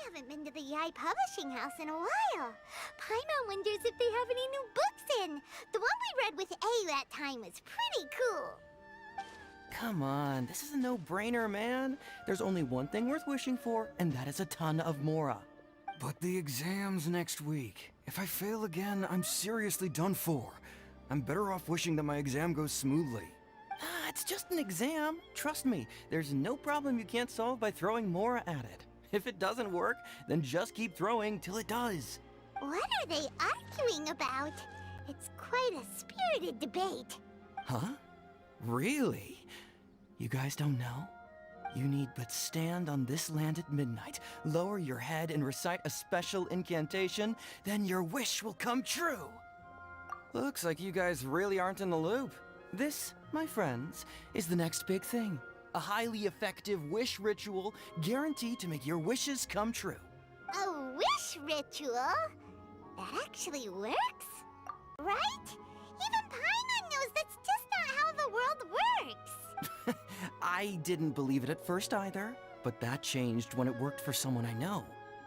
haven't been to the Yai Publishing House in a while. Paimon wonders if they have any new books in. The one we read with A that time was pretty cool. Come on, this is a no-brainer, man. There's only one thing worth wishing for, and that is a ton of Mora. But the exam's next week. If I fail again, I'm seriously done for. I'm better off wishing that my exam goes smoothly. Ah, it's just an exam. Trust me, there's no problem you can't solve by throwing Mora at it. If it doesn't work, then just keep throwing till it does. What are they arguing about? It's quite a spirited debate. Huh? Really? You guys don't know? You need but stand on this land at midnight, lower your head and recite a special incantation, then your wish will come true. Looks like you guys really aren't in the loop. This, my friends, is the next big thing. A highly effective wish ritual guaranteed to make your wishes come true. A wish ritual? That actually works? Right? Even Paimon knows that's just not how the world works. I didn't believe it at first either, but that changed when it worked for someone I know.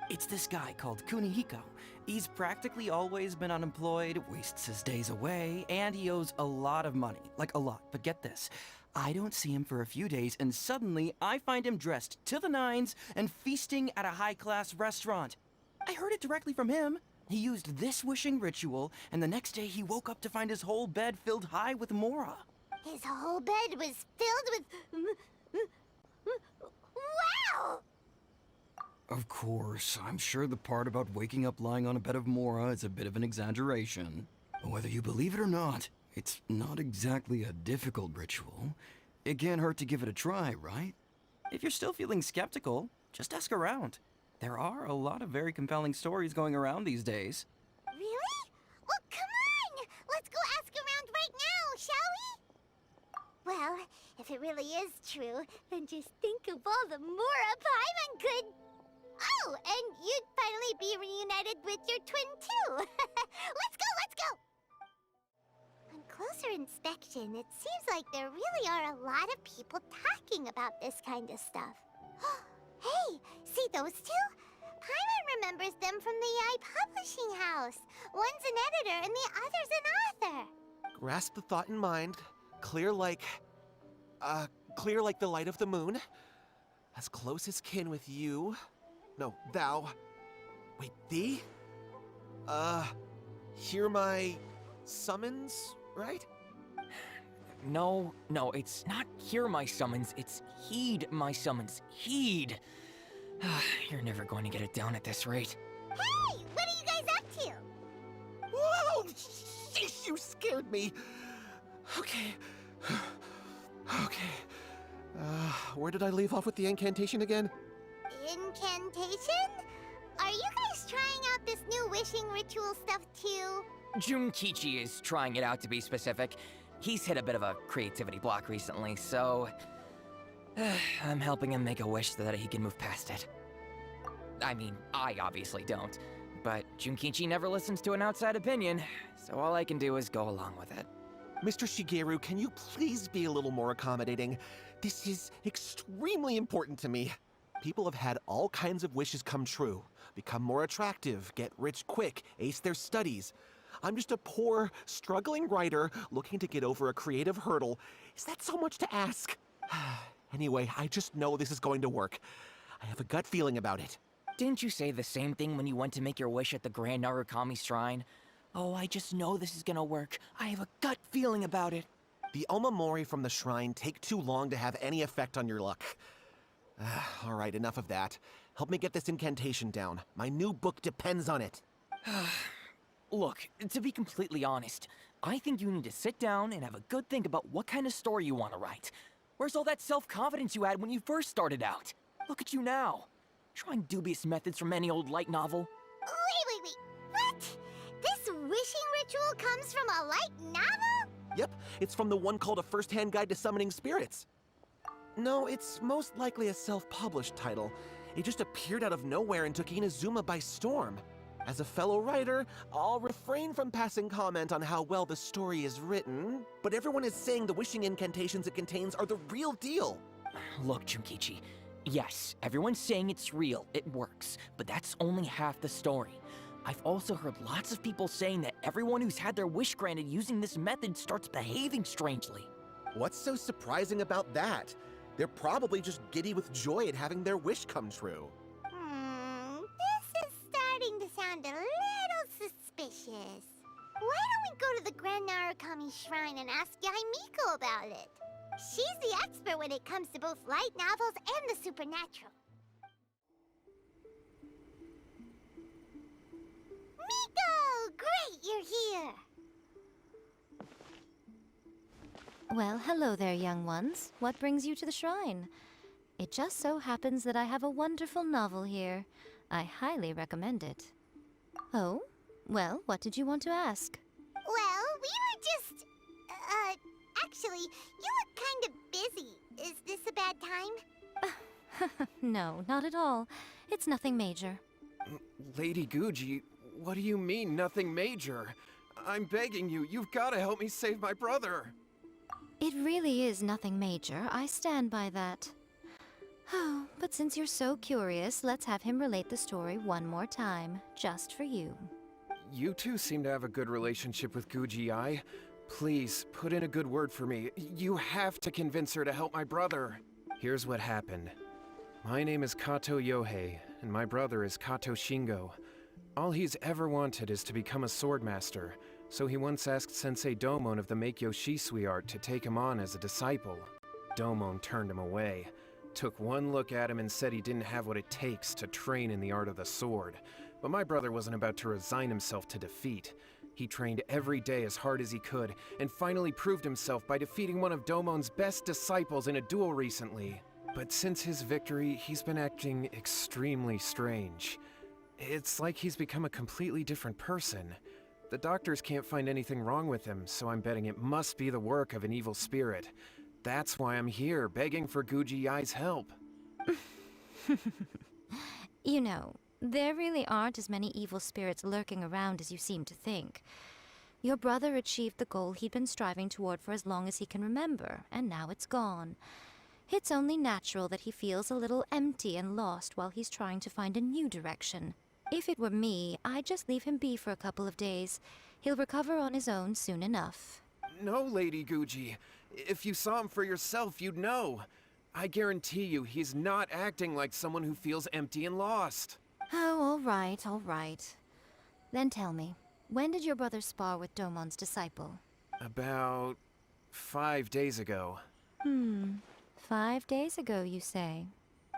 It's this guy called Kunihiko. He's practically always been unemployed, wastes his days away, and he owes a lot of money. Like a lot, but get this. I don't see him for a few days, and suddenly I find him dressed to the nines and feasting at a high-class restaurant. I heard it directly from him. He used this wishing ritual, and the next day he woke up to find his whole bed filled high with Mora. His whole bed was filled with... Wow! Of course, I'm sure the part about waking up lying on a bed of Mora is a bit of an exaggeration. Whether you believe it or not, it's not exactly a difficult ritual. It can't hurt to give it a try, right? If you're still feeling skeptical, just ask around. There are a lot of very compelling stories going around these days. Really? Well, come on! Let's go ask around right now, shall we? Well, if it really is true, then just think of all the Mora Paimon could... Oh, and you'd finally be reunited with your twin, too! Let's go, let's go! On closer inspection, it seems like there really are a lot of people talking about this kind of stuff. Hey, see those two? Paimon remembers them from the Yai Publishing House. One's an editor and the other's an author. Grasp the thought in mind. Clear like the light of the moon. As close as kin with you. No, thou. Wait, thee? Hear my summons, right? No, it's not hear my summons, it's heed my summons. Heed! You're never going to get it down at this rate. Hey, what are you guys up to? Whoa! Sheesh, you scared me! Okay. Where did I leave off with the incantation again? Incantation? Are you guys trying out this new wishing ritual stuff too? Junkichi is trying it out, to be specific. He's hit a bit of a creativity block recently, so... I'm helping him make a wish so that he can move past it. I mean, I obviously don't, but Junkichi never listens to an outside opinion, so all I can do is go along with it. Mr. Shigeru, can you please be a little more accommodating? This is extremely important to me. People have had all kinds of wishes come true. Become more attractive, get rich quick, ace their studies. I'm just a poor, struggling writer looking to get over a creative hurdle. Is that so much to ask? Anyway, I just know this is going to work. I have a gut feeling about it. Didn't you say the same thing when you went to make your wish at the Grand Narukami Shrine? Oh, I just know this is gonna work. I have a gut feeling about it. The Omamori from the shrine take too long to have any effect on your luck. All right, enough of that. Help me get this incantation down. My new book depends on it. Look, to be completely honest, I think you need to sit down and have a good think about what kind of story you want to write. Where's all that self-confidence you had when you first started out? Look at you now. Trying dubious methods from any old light novel. Wait. What? This wishing ritual comes from a light novel? Yep, it's from the one called A First-Hand Guide to Summoning Spirits. No, it's most likely a self-published title. It just appeared out of nowhere and took Inazuma by storm. As a fellow writer, I'll refrain from passing comment on how well the story is written, but everyone is saying the wishing incantations it contains are the real deal. Look, Junkichi, Yes, everyone's saying it's real, it works, but that's only half the story. I've also heard lots of people saying that everyone who's had their wish granted using this method starts behaving strangely. What's so surprising about that? They're probably just giddy with joy at having their wish come true. This is starting to sound a little suspicious. Why don't we go to the Grand Narukami Shrine and ask Yai Miko about it? She's the expert when it comes to both light novels and the supernatural. Miko! Great, you're here! Well, hello there, young ones. What brings you to the shrine? It just so happens that I have a wonderful novel here. I highly recommend it. Oh? Well, what did you want to ask? Well, we were just... actually, you look kind of busy. Is this a bad time? No, not at all. It's nothing major. Lady Guji, what do you mean, nothing major? I'm begging you, you've got to help me save my brother. It really is nothing major. I stand by that. Oh, but since you're so curious, let's have him relate the story one more time, just for you. You two seem to have a good relationship with Guji-ai. Please, put in a good word for me. You have to convince her to help my brother. Here's what happened. My name is Kato Yohei, and my brother is Kato Shingo. All he's ever wanted is to become a swordmaster, so he once asked Sensei Domon of the Meikyo Shisui art to take him on as a disciple. Domon turned him away, took one look at him and said he didn't have what it takes to train in the art of the sword. But my brother wasn't about to resign himself to defeat. He trained every day as hard as he could, and finally proved himself by defeating one of Domon's best disciples in a duel recently. But since his victory, he's been acting extremely strange. It's like he's become a completely different person. The doctors can't find anything wrong with him, so I'm betting it must be the work of an evil spirit. That's why I'm here, begging for Guji-ai's help. You know, there really aren't as many evil spirits lurking around as you seem to think. Your brother achieved the goal he'd been striving toward for as long as he can remember, and now it's gone. It's only natural that he feels a little empty and lost while he's trying to find a new direction. If it were me, I'd just leave him be for a couple of days. He'll recover on his own soon enough. No, Lady Guji. If you saw him for yourself, you'd know. I guarantee you, he's not acting like someone who feels empty and lost. Oh, all right. Then tell me, when did your brother spar with Domon's disciple? About 5 days ago. 5 days ago, you say?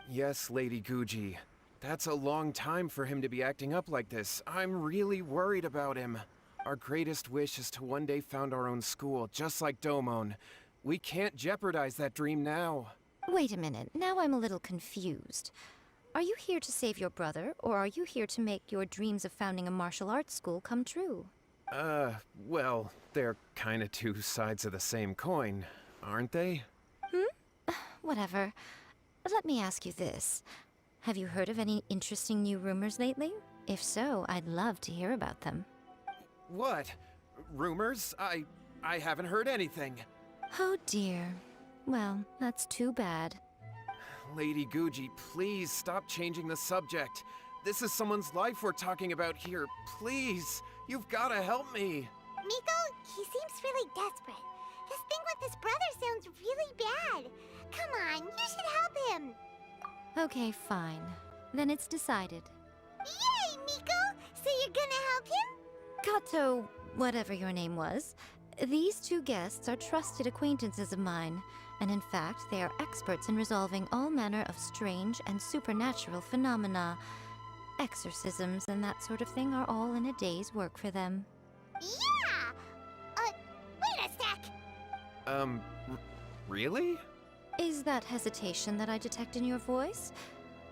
Yes, Lady Guji. That's a long time for him to be acting up like this. I'm really worried about him. Our greatest wish is to one day found our own school, just like Domon. We can't jeopardize that dream now. Wait a minute, now I'm a little confused. Are you here to save your brother, or are you here to make your dreams of founding a martial arts school come true? Well, they're kinda two sides of the same coin, aren't they? Whatever. Let me ask you this. Have you heard of any interesting new rumors lately? If so, I'd love to hear about them. What? Rumors? I haven't heard anything. Oh dear. Well, that's too bad. Lady Guji, please stop changing the subject. This is someone's life we're talking about here. Please, you've gotta help me. Miko, he seems really desperate. His thing with his brother sounds really bad. Come on, you should help him. Okay, fine. Then it's decided. Yay, Miko! So you're gonna help him? Kato, whatever your name was, these two guests are trusted acquaintances of mine, and in fact, they are experts in resolving all manner of strange and supernatural phenomena. Exorcisms and that sort of thing are all in a day's work for them. Yeah! Wait a sec! Really? Is that hesitation that I detect in your voice?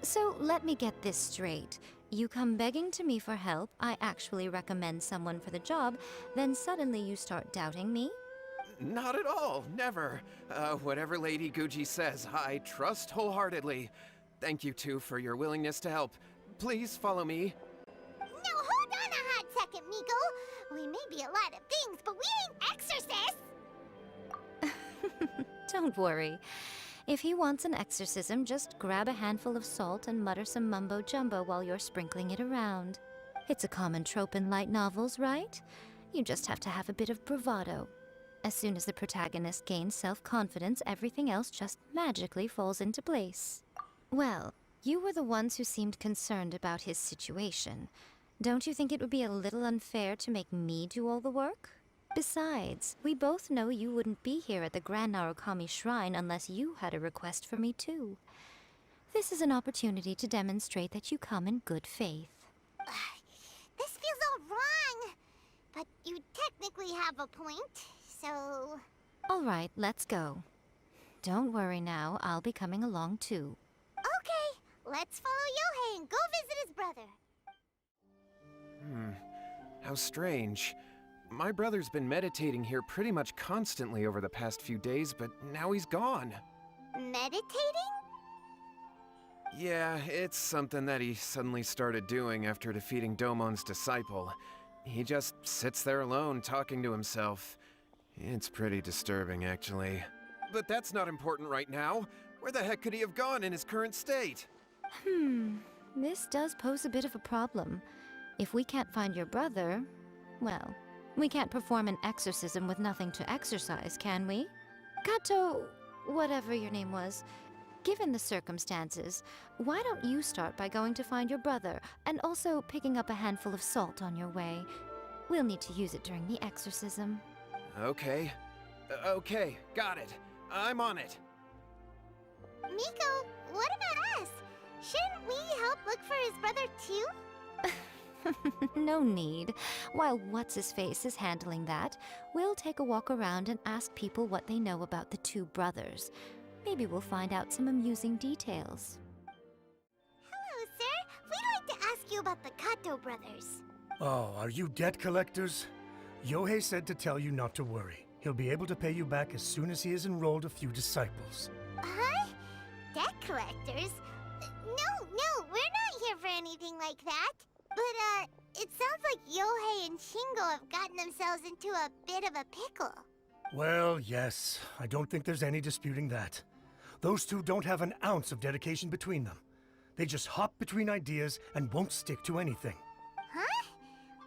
So let me get this straight. You come begging to me for help, I actually recommend someone for the job, then suddenly you start doubting me? Not at all, never. Whatever Lady Guji says, I trust wholeheartedly. Thank you two for your willingness to help. Please follow me. No, hold on a hot second, Miko. We may be a lot of things, but we ain't exorcists! Don't worry. If he wants an exorcism, just grab a handful of salt and mutter some mumbo-jumbo while you're sprinkling it around. It's a common trope in light novels, right? You just have to have a bit of bravado. As soon as the protagonist gains self-confidence, everything else just magically falls into place. Well, you were the ones who seemed concerned about his situation. Don't you think it would be a little unfair to make me do all the work? Besides, we both know you wouldn't be here at the Grand Narukami Shrine unless you had a request for me too. This is an opportunity to demonstrate that you come in good faith. This feels all wrong. But you technically have a point, so... All right, let's go. Don't worry now, I'll be coming along too. Okay, let's follow Yohei and go visit his brother. How strange. My brother's been meditating here pretty much constantly over the past few days, but now he's gone. Meditating? Yeah, it's something that he suddenly started doing after defeating Domon's disciple. He just sits there alone, talking to himself. It's pretty disturbing, actually. But that's not important right now. Where the heck could he have gone in his current state? This does pose a bit of a problem. If we can't find your brother, well, we can't perform an exorcism with nothing to exorcise, can we? Kato, whatever your name was, given the circumstances, why don't you start by going to find your brother, and also picking up a handful of salt on your way? We'll need to use it during the exorcism. Okay. Okay, got it. I'm on it. Miko, what about us? Shouldn't we help look for his brother too? No need. While What's-His-Face is handling that, we'll take a walk around and ask people what they know about the two brothers. Maybe we'll find out some amusing details. Hello, sir. We'd like to ask you about the Kato brothers. Oh, are you debt collectors? Yohei said to tell you not to worry. He'll be able to pay you back as soon as he has enrolled a few disciples. Huh? Debt collectors? No, we're not here for anything like that. But, it sounds like Yohei and Shingo have gotten themselves into a bit of a pickle. Well, yes. I don't think there's any disputing that. Those two don't have an ounce of dedication between them. They just hop between ideas and won't stick to anything. Huh?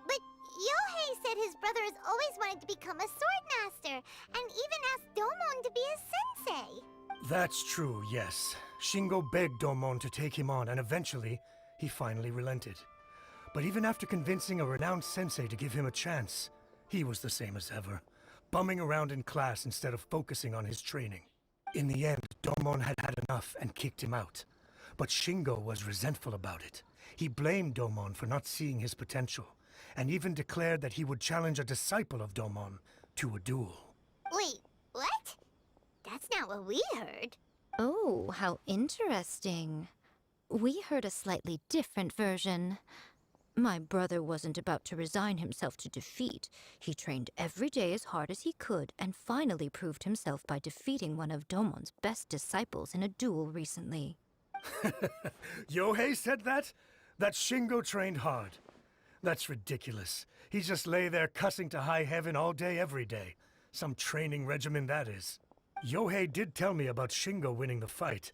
But Yohei said his brother has always wanted to become a sword master, and even asked Domon to be his sensei. That's true, yes. Shingo begged Domon to take him on, and eventually, he finally relented. But even after convincing a renowned sensei to give him a chance, he was the same as ever, bumming around in class instead of focusing on his training. In the end, Domon had had enough and kicked him out. But Shingo was resentful about it. He blamed Domon for not seeing his potential, and even declared that he would challenge a disciple of Domon to a duel. Wait, what? That's not what we heard. Oh, how interesting. We heard a slightly different version. My brother wasn't about to resign himself to defeat. He trained every day as hard as he could and finally proved himself by defeating one of Domon's best disciples in a duel recently. Yohei said that? That Shingo trained hard. That's ridiculous. He just lay there cussing to high heaven all day, every day. Some training regimen, that is. Yohei did tell me about Shingo winning the fight,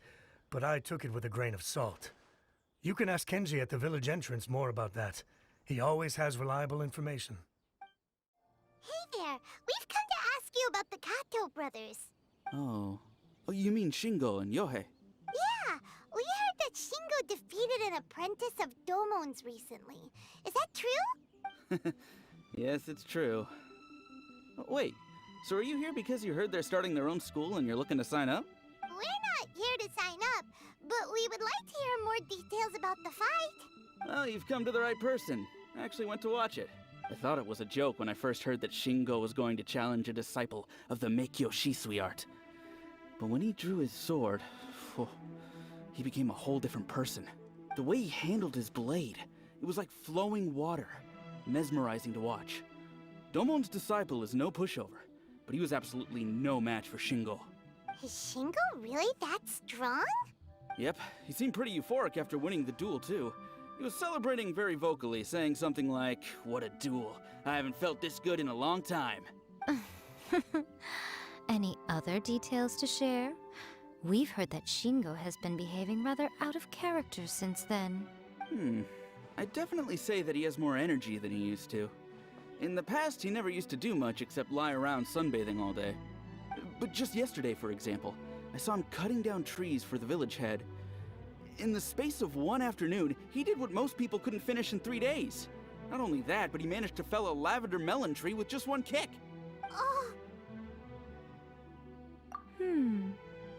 but I took it with a grain of salt. You can ask Kenji at the village entrance more about that. He always has reliable information. Hey there, we've come to ask you about the Kato brothers. Oh, you mean Shingo and Yohei? Yeah, we heard that Shingo defeated an apprentice of Domon's recently. Is that true? Yes, it's true. Wait, so are you here because you heard they're starting their own school and you're looking to sign up? We're not here to sign up, but we would like to hear more details about the fight. Well, you've come to the right person. I actually went to watch it. I thought it was a joke when I first heard that Shingo was going to challenge a disciple of the Meikyo Shisui art. But when he drew his sword, he became a whole different person. The way he handled his blade, it was like flowing water, mesmerizing to watch. Domon's disciple is no pushover, but he was absolutely no match for Shingo. Is Shingo really that strong? Yep, he seemed pretty euphoric after winning the duel, too. He was celebrating very vocally, saying something like, "What a duel. I haven't felt this good in a long time." Any other details to share? We've heard that Shingo has been behaving rather out of character since then. I'd definitely say that he has more energy than he used to. In the past, he never used to do much except lie around sunbathing all day. But just yesterday, for example, I saw him cutting down trees for the village head. In the space of one afternoon, he did what most people couldn't finish in 3 days. Not only that, but he managed to fell a lavender melon tree with just one kick. Oh,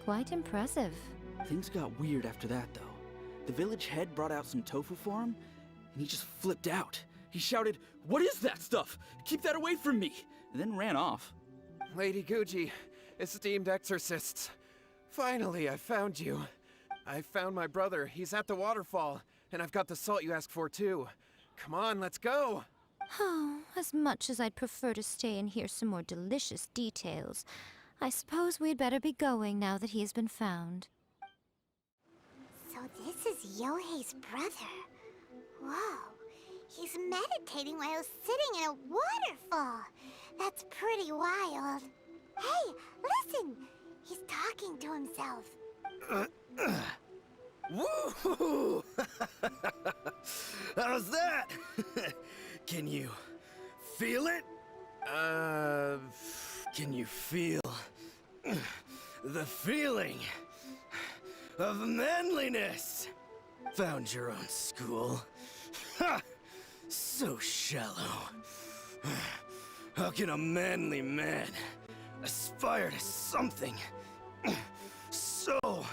Quite impressive. Things got weird after that, though. The village head brought out some tofu for him, and he just flipped out. He shouted, "What is that stuff? Keep that away from me!" and then ran off. Lady Guji, esteemed exorcists. Finally, I found you. I found my brother. He's at the waterfall. And I've got the salt you asked for, too. Come on, let's go! Oh, as much as I'd prefer to stay and hear some more delicious details, I suppose we'd better be going now that he has been found. so this is Yohei's brother. Whoa, he's meditating while sitting in a waterfall. That's pretty wild. Hey, listen! He's talking to himself. Woohoo! How's that? Can you feel it? Can you feel the feeling of manliness? Found your own school. Ha! So shallow. How can a manly man aspire to something so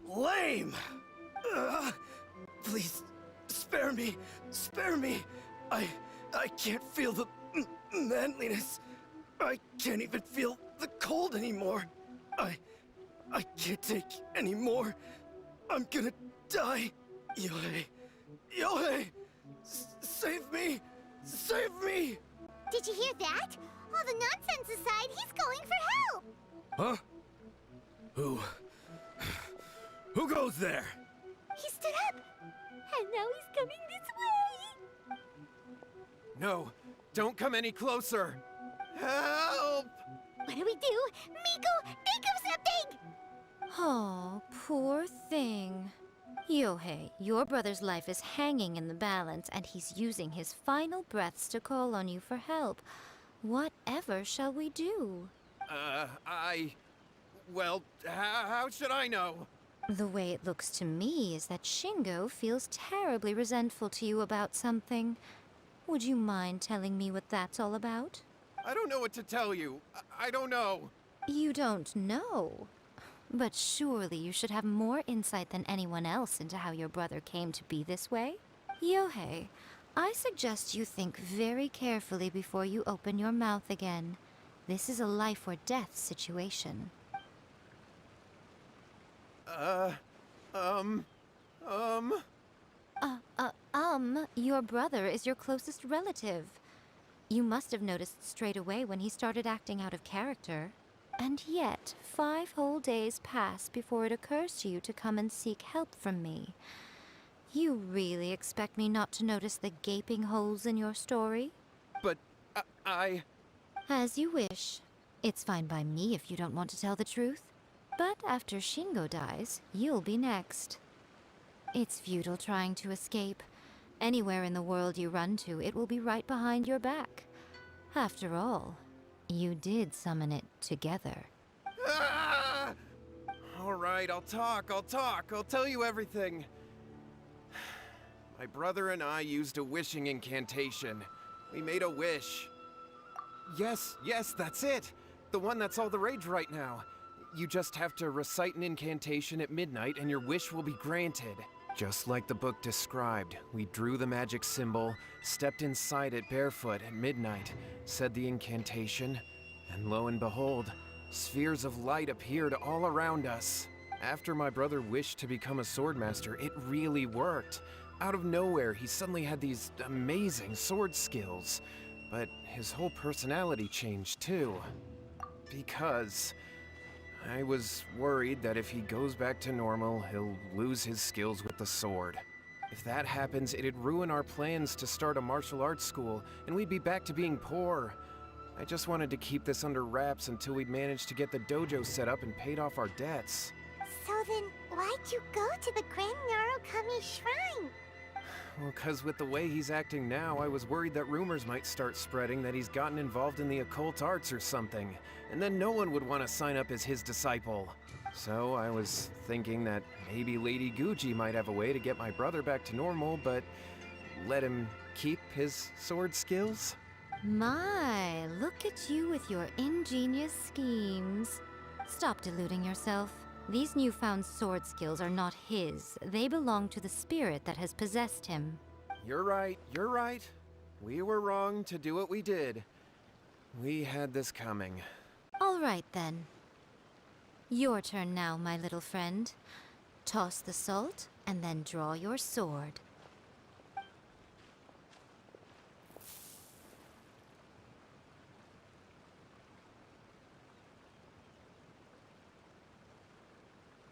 lame? Please, spare me. Spare me. I can't feel the manliness. I can't even feel the cold anymore. I can't take any more. I'm gonna die. Yohei. Yohei! Save me! Save me! Did you hear that? All the nonsense aside, he's going for help! Huh? Who goes there? He stood up, and now he's coming this way! No, don't come any closer! Help! What do we do? Miko, think of something! Oh, poor thing. Yohei, your brother's life is hanging in the balance, and he's using his final breaths to call on you for help. Whatever shall we do? Well, how should I know? The way it looks to me is that Shingo feels terribly resentful to you about something. Would you mind telling me what that's all about? I don't know what to tell you. I don't know. You don't know. But surely you should have more insight than anyone else into how your brother came to be this way? Yohei, I suggest you think very carefully before you open your mouth again. This is a life or death situation. Your brother is your closest relative. You must have noticed straight away when he started acting out of character. And yet, 5 whole days pass before it occurs to you to come and seek help from me. You really expect me not to notice the gaping holes in your story? But I... As you wish. It's fine by me if you don't want to tell the truth. But after Shingo dies, you'll be next. It's futile trying to escape. Anywhere in the world you run to, it will be right behind your back. After all, you did summon it together. Ah! All right, I'll talk. I'll tell you everything. My brother and I used a wishing incantation. We made a wish. Yes, that's it. The one that's all the rage right now. You just have to recite an incantation at midnight and your wish will be granted. Just like the book described, we drew the magic symbol, stepped inside it barefoot at midnight, said the incantation, and lo and behold, spheres of light appeared all around us. After my brother wished to become a swordmaster, it really worked. Out of nowhere, he suddenly had these amazing sword skills. But his whole personality changed too. Because I was worried that if he goes back to normal, he'll lose his skills with the sword. If that happens, it'd ruin our plans to start a martial arts school, and we'd be back to being poor. I just wanted to keep this under wraps until we'd managed to get the dojo set up and paid off our debts. So then, why'd you go to the Grand Narukami Shrine? Well, 'cause with the way he's acting now, I was worried that rumors might start spreading that he's gotten involved in the occult arts or something, and then no one would want to sign up as his disciple. So I was thinking that maybe Lady Guji might have a way to get my brother back to normal, but let him keep his sword skills? My, look at you with your ingenious schemes. Stop deluding yourself. These newfound sword skills are not his. They belong to the spirit that has possessed him. You're right, you're right. We were wrong to do what we did. We had this coming. All right, then. Your turn now, my little friend. Toss the salt, and then draw your sword.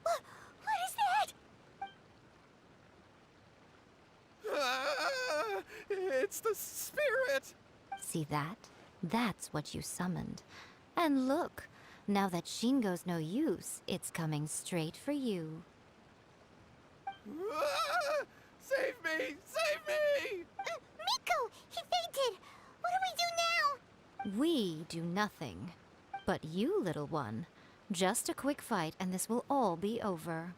What is that? Ah, it's the spirit! See that? That's what you summoned. And look, now that Shingo's no use, it's coming straight for you. Ah, save me! Save me! Miko! He fainted! What do we do now? We do nothing. But you, little one, just a quick fight and this will all be over.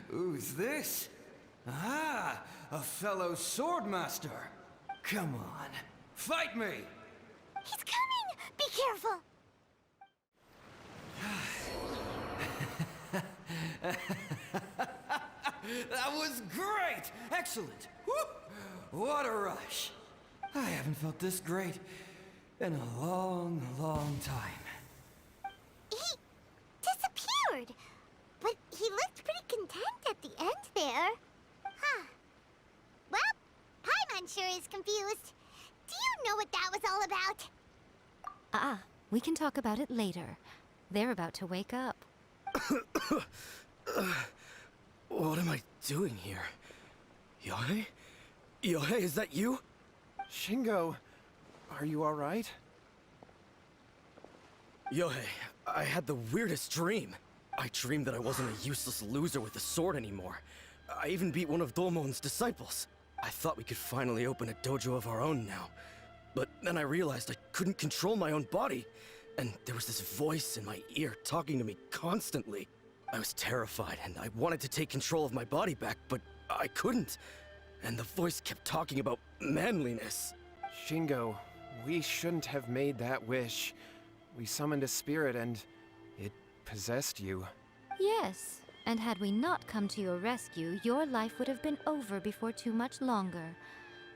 Who's this? Ah, a fellow swordmaster. Come on, fight me! He's coming! Be careful! That was great! Excellent! Woo! What a rush! I haven't felt this great in a long, long time. He disappeared! But he looked pretty content at the end there. Huh. Well, Paimon sure is confused. Do you know what that was all about? We can talk about it later. They're about to wake up. What am I doing here? Yohei? Yohei, is that you? Shingo, are you alright? Yohei, I had the weirdest dream. I dreamed that I wasn't a useless loser with a sword anymore. I even beat one of Domon's disciples. I thought we could finally open a dojo of our own now. But then I realized I couldn't control my own body, and there was this voice in my ear talking to me constantly. I was terrified, and I wanted to take control of my body back, but I couldn't. And the voice kept talking about manliness. Shingo, we shouldn't have made that wish. We summoned a spirit and it possessed you. Yes, and had we not come to your rescue, your life would have been over before too much longer.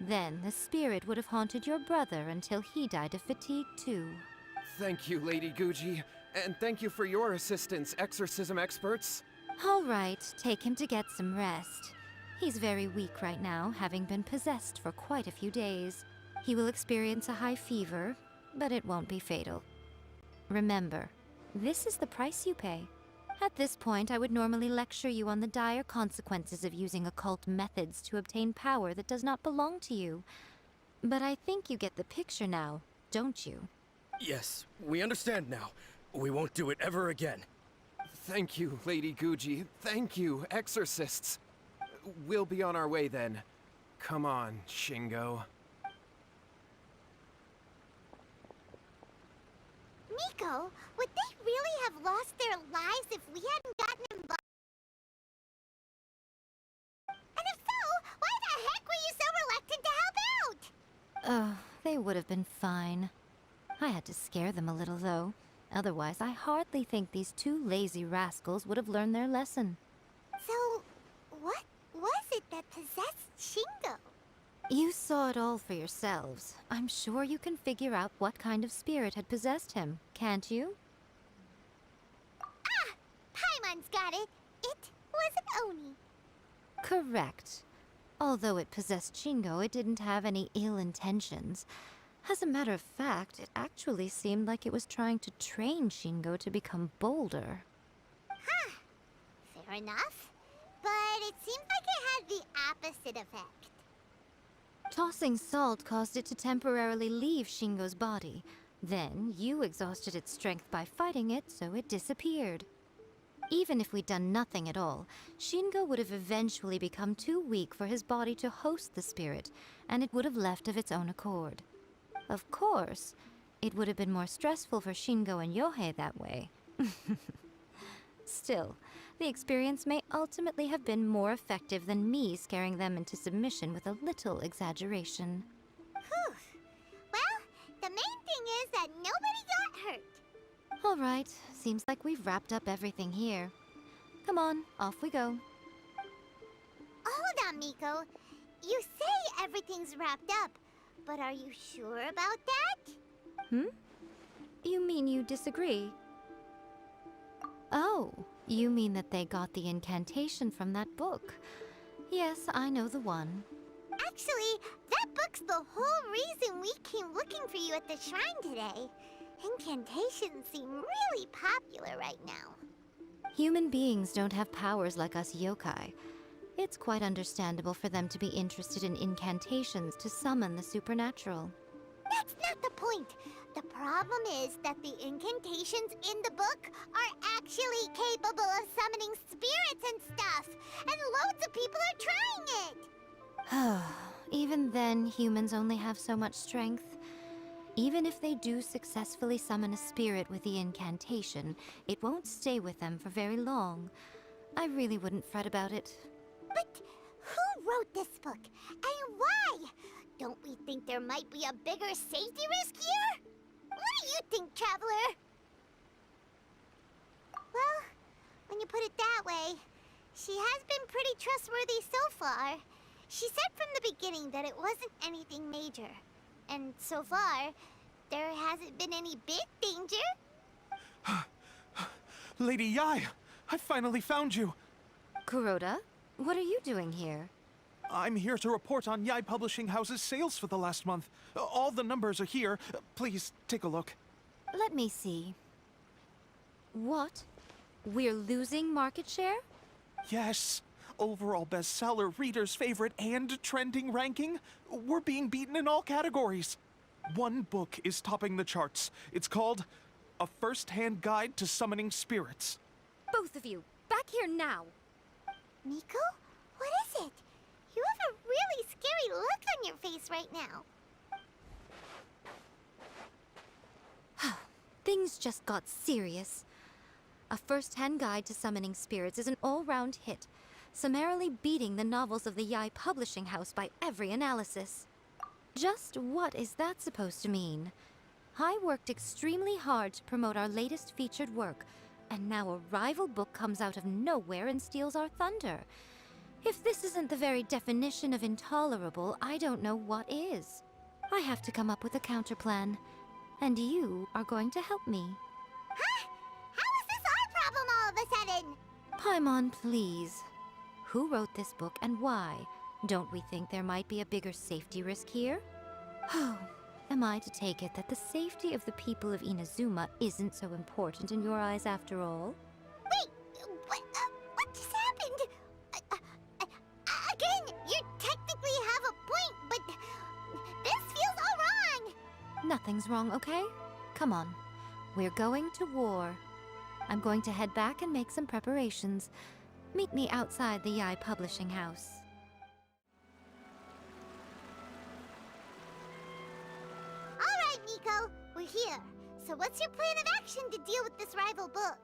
Then the spirit would have haunted your brother until he died of fatigue too. Thank you, Lady Guji. And thank you for your assistance, exorcism experts. All right, take him to get some rest. He's very weak right now, having been possessed for quite a few days. He will experience a high fever, but it won't be fatal. Remember, this is the price you pay. At this point, I would normally lecture you on the dire consequences of using occult methods to obtain power that does not belong to you. But I think you get the picture now, don't you? Yes, we understand now. We won't do it ever again. Thank you, Lady Guji. Thank you, exorcists. We'll be on our way then. Come on, Shingo. Miko, would they really have lost their lives if we hadn't gotten involved? And if so, why the heck were you so reluctant to help out? Oh, they would have been fine. I had to scare them a little, though. Otherwise, I hardly think these two lazy rascals would have learned their lesson. So, what was it that possessed Shingo? You saw it all for yourselves. I'm sure you can figure out what kind of spirit had possessed him, can't you? Ah! Paimon's got it. It was an Oni. Correct. Although it possessed Shingo, it didn't have any ill intentions. As a matter of fact, it actually seemed like it was trying to train Shingo to become bolder. Huh. Fair enough. But it seemed like it had the opposite effect. Tossing salt caused it to temporarily leave Shingo's body. Then, you exhausted its strength by fighting it, so it disappeared. Even if we'd done nothing at all, Shingo would have eventually become too weak for his body to host the spirit, and it would have left of its own accord. Of course, it would have been more stressful for Shingo and Yohei that way. Still, the experience may ultimately have been more effective than me scaring them into submission with a little exaggeration. Whew. Well, the main thing is that nobody got hurt. All right, seems like we've wrapped up everything here. Come on, off we go. Hold on, Miko. You say everything's wrapped up, but are you sure about that? You mean you disagree? Oh, you mean that they got the incantation from that book. Yes, I know the one. Actually, that book's the whole reason we came looking for you at the shrine today. Incantations seem really popular right now. Human beings don't have powers like us yokai. It's quite understandable for them to be interested in incantations to summon the supernatural. That's not the point. The problem is that the incantations in the book are actually capable of summoning spirits and stuff, and loads of people are trying it. Even then, humans only have so much strength. Even if they do successfully summon a spirit with the incantation, it won't stay with them for very long. I really wouldn't fret about it. But who wrote this book, and why? Don't we think there might be a bigger safety risk here? What do you think, Traveler? Well, when you put it that way, she has been pretty trustworthy so far. She said from the beginning that it wasn't anything major. And so far, there hasn't been any big danger. Lady Yai, I finally found you. Kuroda, what are you doing here? I'm here to report on Yai Publishing House's sales for the last month. All the numbers are here. Please, take a look. Let me see. What? We're losing market share? Yes. Overall bestseller, readers' favorite, and trending ranking. We're being beaten in all categories. One book is topping the charts. It's called A First-Hand Guide to Summoning Spirits. Both of you, back here now! Miko? What is it? You have a really scary look on your face right now. Things just got serious. A First-Hand Guide to Summoning Spirits is an all-round hit, summarily beating the novels of the Yai Publishing House by every analysis. Just what is that supposed to mean? I worked extremely hard to promote our latest featured work, and now a rival book comes out of nowhere and steals our thunder. If this isn't the very definition of intolerable, I don't know what is. I have to come up with a counterplan, and you are going to help me. Huh? How is this our problem all of a sudden? Paimon, please. Who wrote this book and why? Don't we think there might be a bigger safety risk here? Oh, am I to take it that the safety of the people of Inazuma isn't so important in your eyes after all? Wait, what just happened? Again, you technically have a point, but this feels all wrong. Nothing's wrong, okay? Come on. We're going to war. I'm going to head back and make some preparations. Meet me outside the Yai Publishing House. All right, Miko, we're here. So what's your plan of action to deal with this rival book?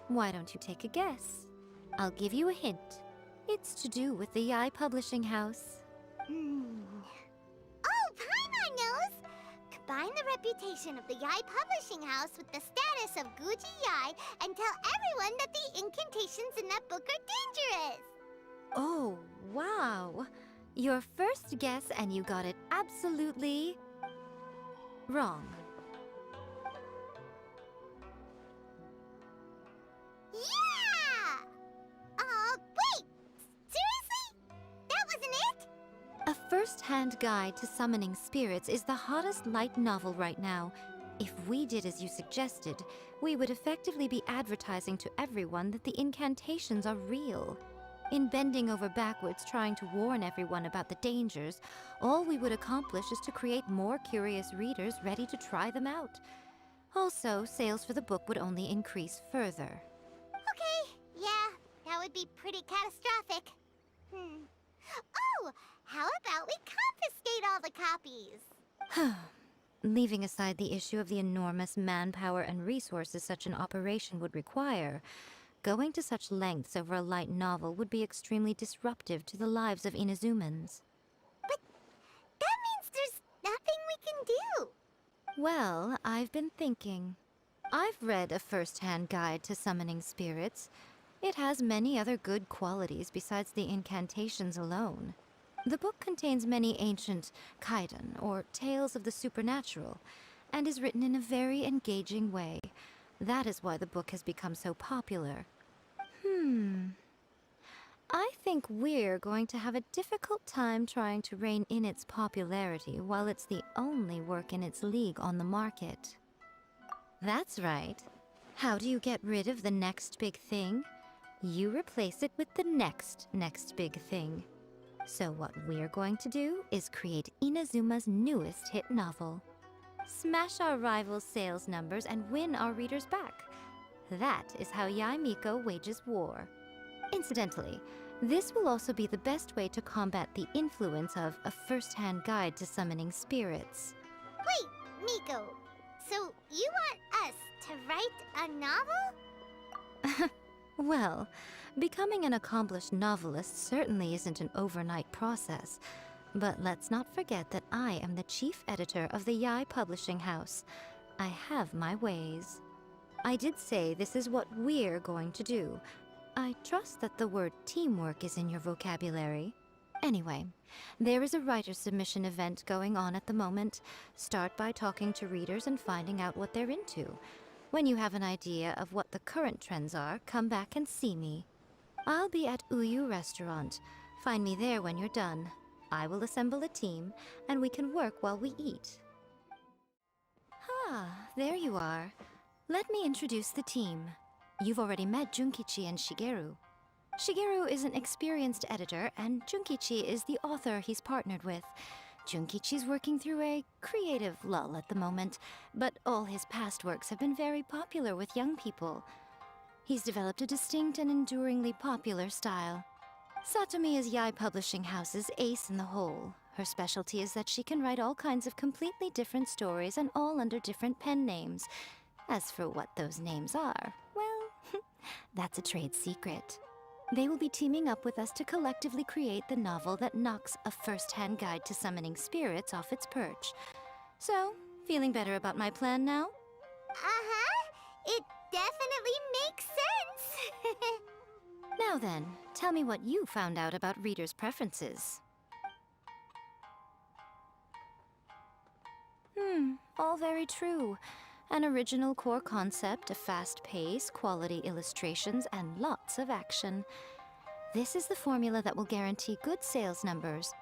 Why don't you take a guess? I'll give you a hint. It's to do with the Yai Publishing House. Oh, Paimon knows! Combine the reputation of the Yai Publishing House with the status of Guji Yai and tell everyone that the incantations in that book are dangerous! Oh, wow. Your first guess and you got it absolutely wrong. Yeah! Wait! Seriously? That wasn't it? A first-hand guide to summoning spirits is the hottest light novel right now. If we did as you suggested, we would effectively be advertising to everyone that the incantations are real. In bending over backwards trying to warn everyone about the dangers, all we would accomplish is to create more curious readers ready to try them out. Also, sales for the book would only increase further. Okay, yeah, that would be pretty catastrophic. Oh, how about we confiscate all the copies? Leaving aside the issue of the enormous manpower and resources such an operation would require, going to such lengths over a light novel would be extremely disruptive to the lives of Inazumans. But that means there's nothing we can do. Well, I've been thinking. I've read a first-hand guide to summoning spirits. It has many other good qualities besides the incantations alone. The book contains many ancient kaidan, or tales of the supernatural, and is written in a very engaging way. That is why the book has become so popular. I think we're going to have a difficult time trying to rein in its popularity while it's the only work in its league on the market. That's right. How do you get rid of the next big thing? You replace it with the next big thing. So what we're going to do is create Inazuma's newest hit novel. Smash our rivals' sales numbers and win our readers back. That is how Miko wages war. Incidentally, this will also be the best way to combat the influence of a first-hand guide to summoning spirits. Wait, Miko, so you want us to write a novel? Well, becoming an accomplished novelist certainly isn't an overnight process. But let's not forget that I am the chief editor of the Yai Publishing House. I have my ways. I did say this is what we're going to do. I trust that the word teamwork is in your vocabulary. Anyway, there is a writer submission event going on at the moment. Start by talking to readers and finding out what they're into. When you have an idea of what the current trends are, come back and see me. I'll be at Uyu Restaurant. Find me there when you're done. I will assemble a team, and we can work while we eat. There you are. Let me introduce the team. You've already met Junkichi and Shigeru. Shigeru is an experienced editor, and Junkichi is the author he's partnered with. Junkichi's working through a creative lull at the moment, but all his past works have been very popular with young people. He's developed a distinct and enduringly popular style. Satomi is Yai Publishing House's ace in the hole. Her specialty is that she can write all kinds of completely different stories and all under different pen names. As for what those names are, well, that's a trade secret. They will be teaming up with us to collectively create the novel that knocks a first-hand guide to summoning spirits off its perch. So, feeling better about my plan now? It definitely makes sense. Now then, tell me what you found out about readers' preferences. All very true. An original core concept, a fast pace, quality illustrations, and lots of action. This is the formula that will guarantee good sales numbers.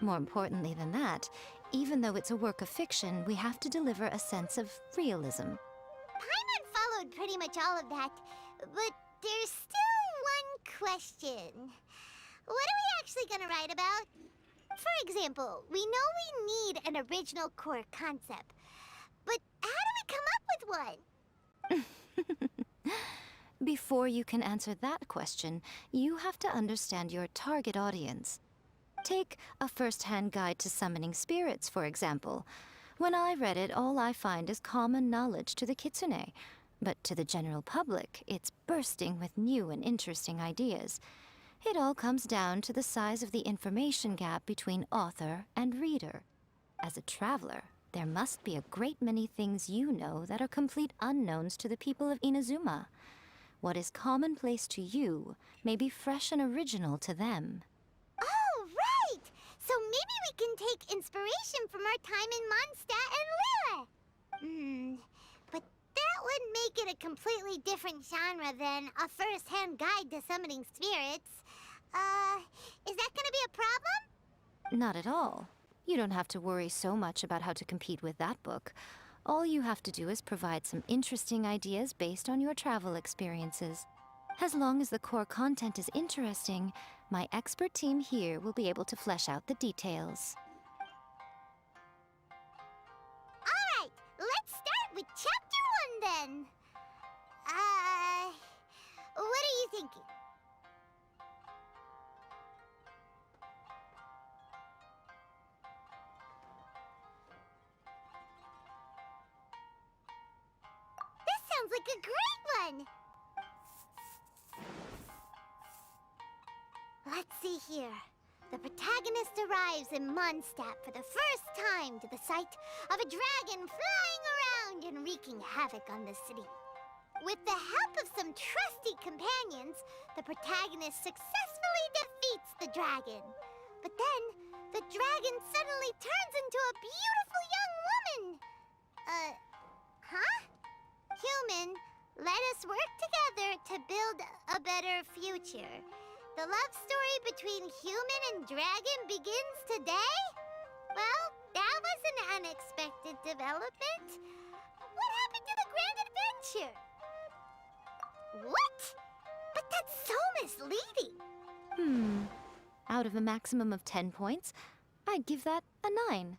More importantly than that, even though it's a work of fiction, we have to deliver a sense of realism. Paimon followed pretty much all of that, but there's still one question. What are we actually gonna write about? For example, we know we need an original core concept, but how do we come up with one? Before you can answer that question, you have to understand your target audience. Take a first-hand guide to summoning spirits, for example. When I read it, all I find is common knowledge to the kitsune. But to the general public, it's bursting with new and interesting ideas. It all comes down to the size of the information gap between author and reader. As a traveler, there must be a great many things you know that are complete unknowns to the people of Inazuma. What is commonplace to you may be fresh and original to them. Oh, right! So maybe we can take inspiration from our time in Mondstadt and Lille. But that would make it a completely different genre than a first-hand guide to summoning spirits. Is that gonna be a problem? Not at all. You don't have to worry so much about how to compete with that book. All you have to do is provide some interesting ideas based on your travel experiences. As long as the core content is interesting, my expert team here will be able to flesh out the details. Alright, let's start with Chapter 1 then. What are you thinking? This sounds like a great one! Let's see here. The protagonist arrives in Mondstadt for the first time to the sight of a dragon flying around and wreaking havoc on the city. With the help of some trusty companions, the protagonist successfully defeats the dragon. But then, the dragon suddenly turns into a beautiful young woman. Huh? Human, let us work together to build a better future. The love story between human and dragon begins today? Well, that was an unexpected development. What happened to the grand adventure? What? But that's so misleading. Out of a maximum of 10 points, I'd give that a 9.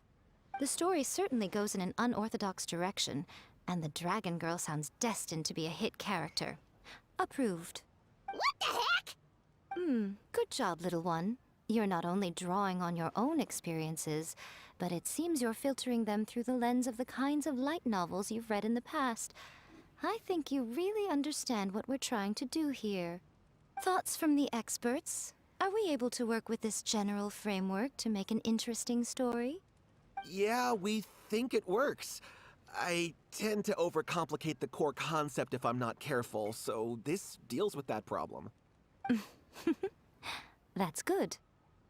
The story certainly goes in an unorthodox direction, and the Dragon Girl sounds destined to be a hit character. Approved. What the heck? Good job, little one. You're not only drawing on your own experiences, but it seems you're filtering them through the lens of the kinds of light novels you've read in the past. I think you really understand what we're trying to do here. Thoughts from the experts? Are we able to work with this general framework to make an interesting story? Yeah, we think it works. I tend to overcomplicate the core concept if I'm not careful, so this deals with that problem. That's good.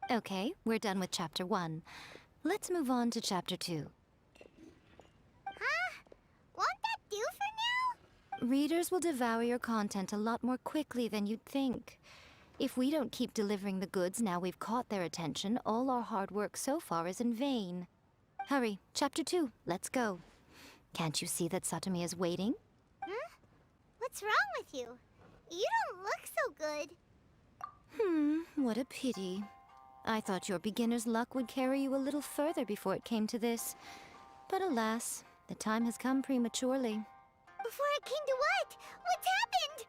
Okay, we're done with Chapter 1. Let's move on to Chapter 2. Huh? Won't that do for now? Readers will devour your content a lot more quickly than you'd think. If we don't keep delivering the goods now we've caught their attention, all our hard work so far is in vain. Hurry, Chapter 2, let's go. Can't you see that Satomi is waiting? Huh? What's wrong with you? You don't look so good. What a pity. I thought your beginner's luck would carry you a little further before it came to this. But alas, the time has come prematurely. Before it came to what? What's happened?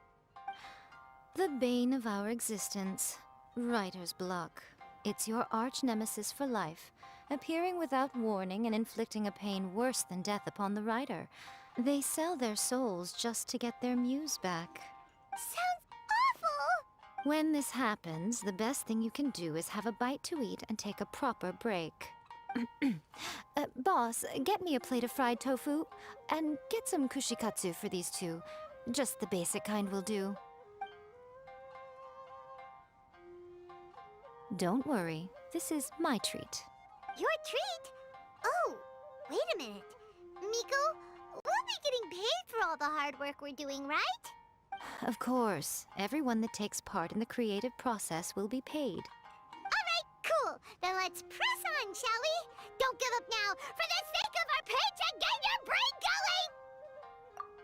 The bane of our existence, writer's block. It's your arch-nemesis for life, appearing without warning and inflicting a pain worse than death upon the writer. They sell their souls just to get their muse back. Sounds awful! When this happens, the best thing you can do is have a bite to eat and take a proper break. Boss, get me a plate of fried tofu, and get some kushikatsu for these two. Just the basic kind will do. Don't worry, this is my treat. Your treat? Oh, wait a minute. Miko, we'll be getting paid for all the hard work we're doing, right? Of course, everyone that takes part in the creative process will be paid. Alright, cool. Then let's press on, shall we? Don't give up now, for the sake of our paycheck, get your brain going!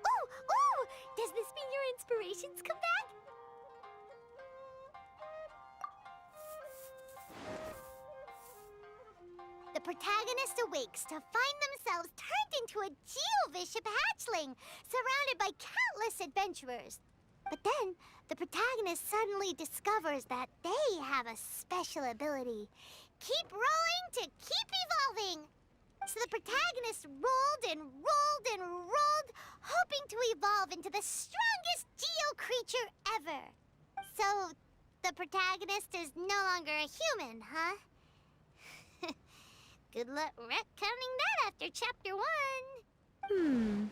Ooh! Does this mean your inspirations come back? The protagonist awakes to find themselves turned into a Geovishap hatchling, surrounded by countless adventurers. But then, the protagonist suddenly discovers that they have a special ability. Keep rolling to keep evolving! So the protagonist rolled and rolled and rolled, hoping to evolve into the strongest Geo creature ever. So, the protagonist is no longer a human, huh? Good luck retconning that after Chapter 1.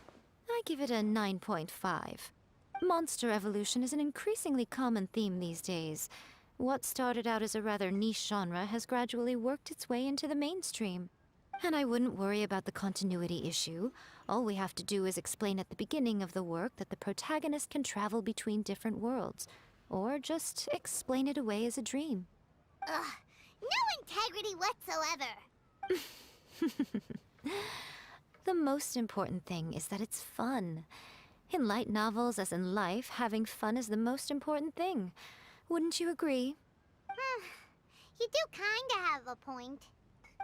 I give it a 9.5. Monster evolution is an increasingly common theme these days. What started out as a rather niche genre has gradually worked its way into the mainstream. And I wouldn't worry about the continuity issue. All we have to do is explain at the beginning of the work that the protagonist can travel between different worlds. Or just explain it away as a dream. Ugh, no integrity whatsoever. The most important thing is that it's fun. In light novels, as in life, having fun is the most important thing. Wouldn't you agree? You do kinda have a point.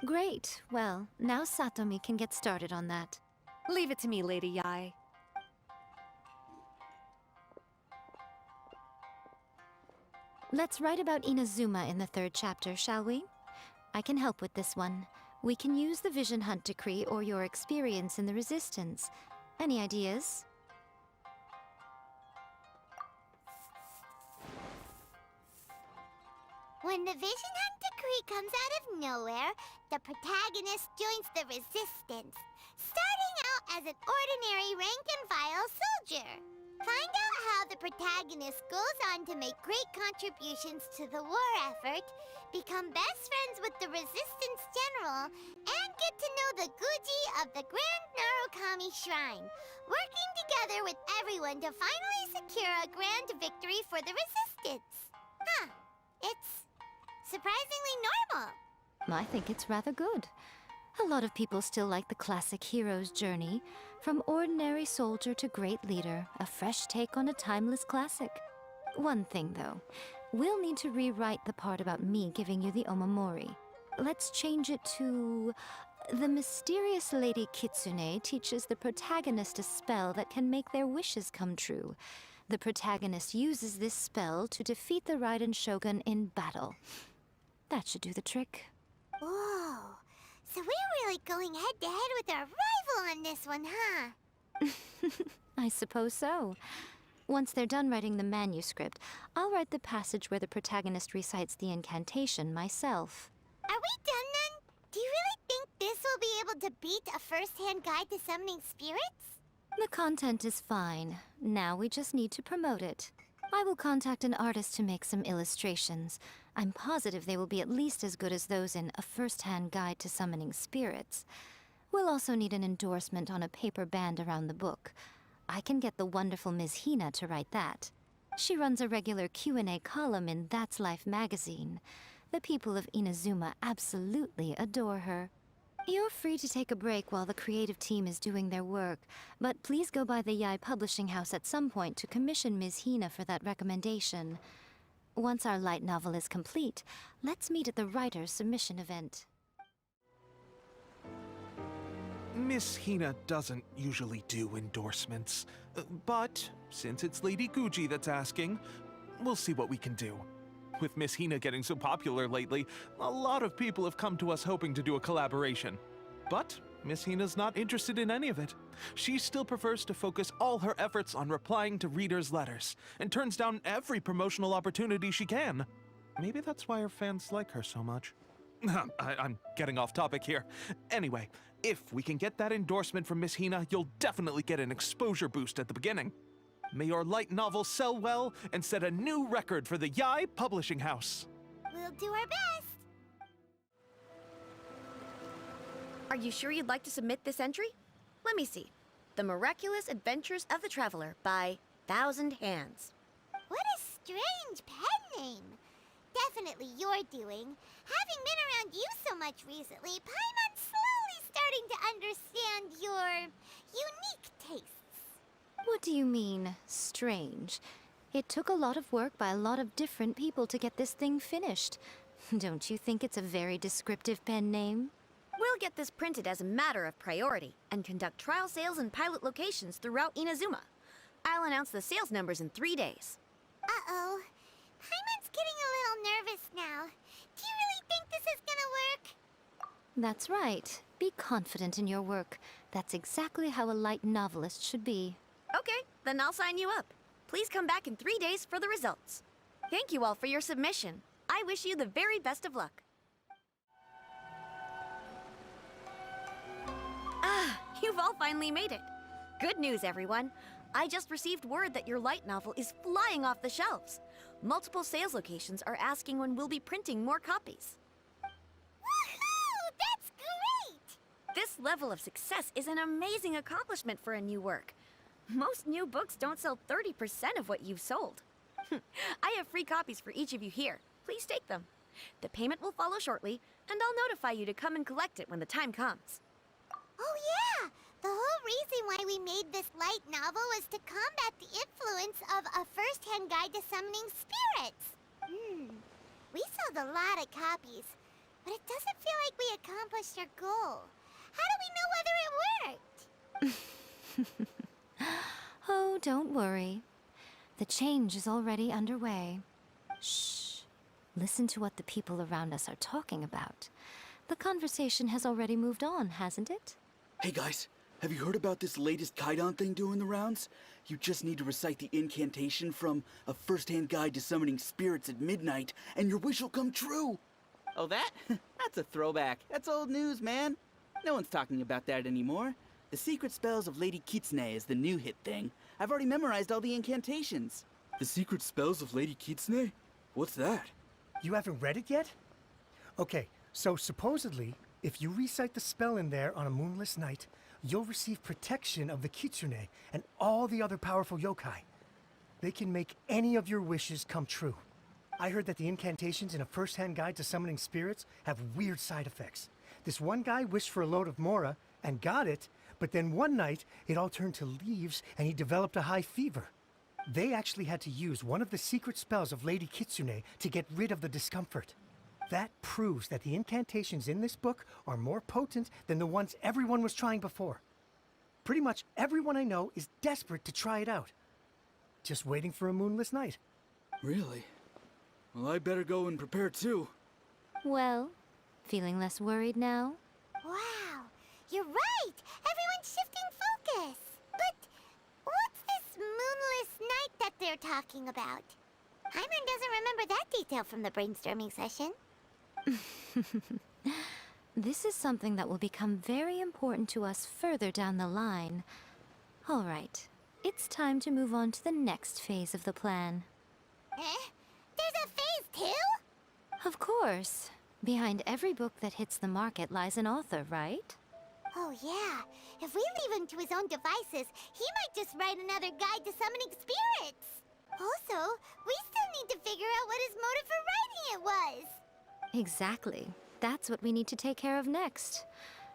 Great. Well, now Satomi can get started on that. Leave it to me, Lady Yai. Let's write about Inazuma in the 3rd chapter, shall we? I can help with this one. We can use the Vision Hunt decree or your experience in the Resistance. Any ideas? When the Vision Hunt decree comes out of nowhere, the protagonist joins the Resistance, starting out as an ordinary rank-and-file soldier. Find out how the protagonist goes on to make great contributions to the war effort, become best friends with the Resistance General, and get to know the Guji of the Grand Narukami Shrine, working together with everyone to finally secure a grand victory for the Resistance. Huh. It's surprisingly normal. I think it's rather good. A lot of people still like the classic hero's journey, from ordinary soldier to great leader, a fresh take on a timeless classic. One thing, though, we'll need to rewrite the part about me giving you the Omamori. Let's change it to... The mysterious Lady Kitsune teaches the protagonist a spell that can make their wishes come true. The protagonist uses this spell to defeat the Raiden Shogun in battle. That should do the trick. Whoa. So we're really going head-to-head with our rival on this one, huh? I suppose so. Once they're done writing the manuscript, I'll write the passage where the protagonist recites the incantation myself. Are we done then? Do you really think this will be able to beat a first-hand guide to summoning spirits? The content is fine. Now we just need to promote it. I will contact an artist to make some illustrations. I'm positive they will be at least as good as those in A First-Hand Guide to Summoning Spirits. We'll also need an endorsement on a paper band around the book. I can get the wonderful Ms. Hina to write that. She runs a regular Q&A column in That's Life magazine. The people of Inazuma absolutely adore her. You're free to take a break while the creative team is doing their work, but please go by the Yai Publishing House at some point to commission Ms. Hina for that recommendation. Once our light novel is complete, let's meet at the writer's submission event. Miss Hina doesn't usually do endorsements, but since it's Lady Guji that's asking, we'll see what we can do. With Miss Hina getting so popular lately, a lot of people have come to us hoping to do a collaboration. But Miss Hina's not interested in any of it. She still prefers to focus all her efforts on replying to readers' letters, and turns down every promotional opportunity she can. Maybe that's why her fans like her so much. I'm getting off topic here. Anyway, if we can get that endorsement from Miss Hina, you'll definitely get an exposure boost at the beginning. May your light novel sell well and set a new record for the Yai Publishing House. We'll do our best. Are you sure you'd like to submit this entry? Let me see. The Miraculous Adventures of the Traveler by Thousand Hands. What a strange pen name. Definitely your doing. Having been around you so much recently, Paimon's slowly starting to understand your unique tastes. What do you mean, strange? It took a lot of work by a lot of different people to get this thing finished. Don't you think it's a very descriptive pen name? We'll get this printed as a matter of priority and conduct trial sales in pilot locations throughout Inazuma. I'll announce the sales numbers in 3 days. Uh-oh. Paimon's getting a little nervous now. Do you really think this is gonna work? That's right. Be confident in your work. That's exactly how a light novelist should be. Okay, then I'll sign you up. Please come back in 3 days for the results. Thank you all for your submission. I wish you the very best of luck. Ah, you've all finally made it. Good news, everyone. I just received word that your light novel is flying off the shelves. Multiple sales locations are asking when we'll be printing more copies. Woohoo! That's great! This level of success is an amazing accomplishment for a new work. Most new books don't sell 30% of what you've sold. I have free copies for each of you here. Please take them. The payment will follow shortly, and I'll notify you to come and collect it when the time comes. Oh yeah! The whole reason why we made this light novel was to combat the influence of a first-hand guide to summoning spirits. We sold a lot of copies, but it doesn't feel like we accomplished our goal. How do we know whether it worked? Oh, don't worry. The change is already underway. Shh. Listen to what the people around us are talking about. The conversation has already moved on, hasn't it? Hey guys, have you heard about this latest Kaidan thing doing the rounds? You just need to recite the incantation from A First-Hand Guide to Summoning Spirits at midnight, and your wish will come true! Oh, that? That's a throwback. That's old news, man. No one's talking about that anymore. The Secret Spells of Lady Kitsune is the new hit thing. I've already memorized all the incantations. The Secret Spells of Lady Kitsune? What's that? You haven't read it yet? Okay, so supposedly, if you recite the spell in there on a moonless night, you'll receive protection of the Kitsune and all the other powerful yokai. They can make any of your wishes come true. I heard that the incantations in A First-Hand Guide to Summoning Spirits have weird side effects. This one guy wished for a load of mora and got it, but then one night it all turned to leaves and he developed a high fever. They actually had to use one of the secret spells of Lady Kitsune to get rid of the discomfort. That proves that the incantations in this book are more potent than the ones everyone was trying before. Pretty much everyone I know is desperate to try it out. Just waiting for a moonless night. Really? Well, I better go and prepare too. Well, feeling less worried now? Wow, you're right! Everyone's shifting focus! But what's this moonless night that they're talking about? Hyman doesn't remember that detail from the brainstorming session. This is something that will become very important to us further down the line. All right, it's time to move on to the next phase of the plan. Eh? There's a phase 2? Of course. Behind every book that hits the market lies an author, right? Oh yeah, if we leave him to his own devices, he might just write another guide to summoning spirits. Also, we still need to figure out what his motive for writing it was. Exactly. That's what we need to take care of next.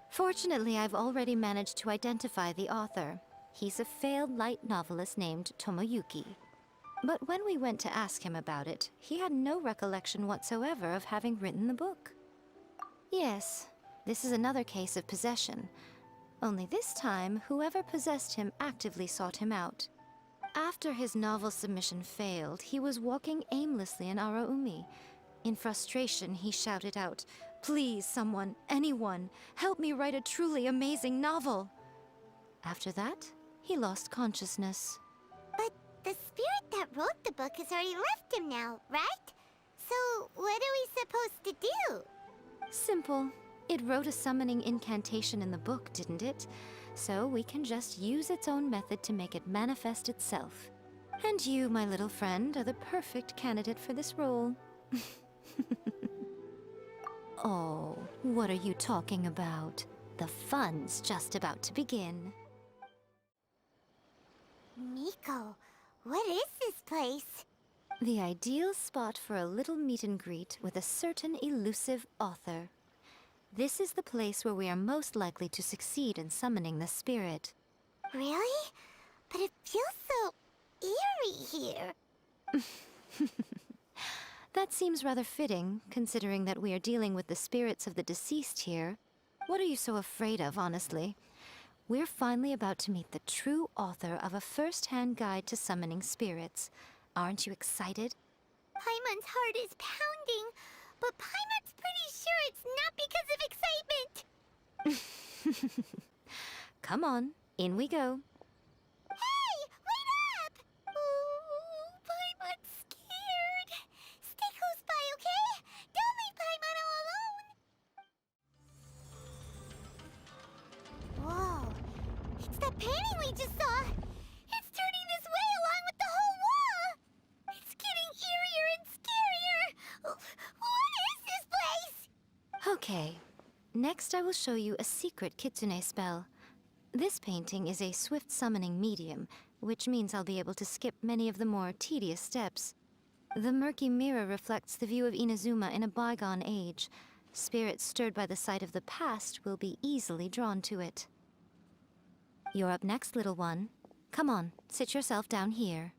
Fortunately, I've already managed to identify the author. He's a failed light novelist named Tomoyuki. But when we went to ask him about it, he had no recollection whatsoever of having written the book. Yes, this is another case of possession. Only this time, whoever possessed him actively sought him out. After his novel submission failed, he was walking aimlessly in Araumi. In frustration, he shouted out, "Please, someone, anyone, help me write a truly amazing novel!" After that, he lost consciousness. But the spirit that wrote the book has already left him now, right? So what are we supposed to do? Simple. It wrote a summoning incantation in the book, didn't it? So we can just use its own method to make it manifest itself. And you, my little friend, are the perfect candidate for this role. Oh, what are you talking about? The fun's just about to begin. Miko, what is this place? The ideal spot for a little meet and greet with a certain elusive author. This is the place where we are most likely to succeed in summoning the spirit. Really? But it feels so eerie here. That seems rather fitting, considering that we are dealing with the spirits of the deceased here. What are you so afraid of, honestly? We're finally about to meet the true author of A First-Hand Guide to Summoning Spirits. Aren't you excited? Paimon's heart is pounding, but Paimon's pretty sure it's not because of excitement. Come on, in we go. Hey, wait up! Oh, Paimon's scared. Stay close by, okay? Don't leave Paimon all alone. Whoa, it's the painting we just saw. It's turning this way along with the whole wall. It's getting eerier and scarier. What is this place? Okay, next I will show you a secret kitsune spell. This painting is a swift summoning medium, which means I'll be able to skip many of the more tedious steps. The murky mirror reflects the view of Inazuma in a bygone age. Spirits stirred by the sight of the past will be easily drawn to it. You're up next, little one. Come on, sit yourself down here.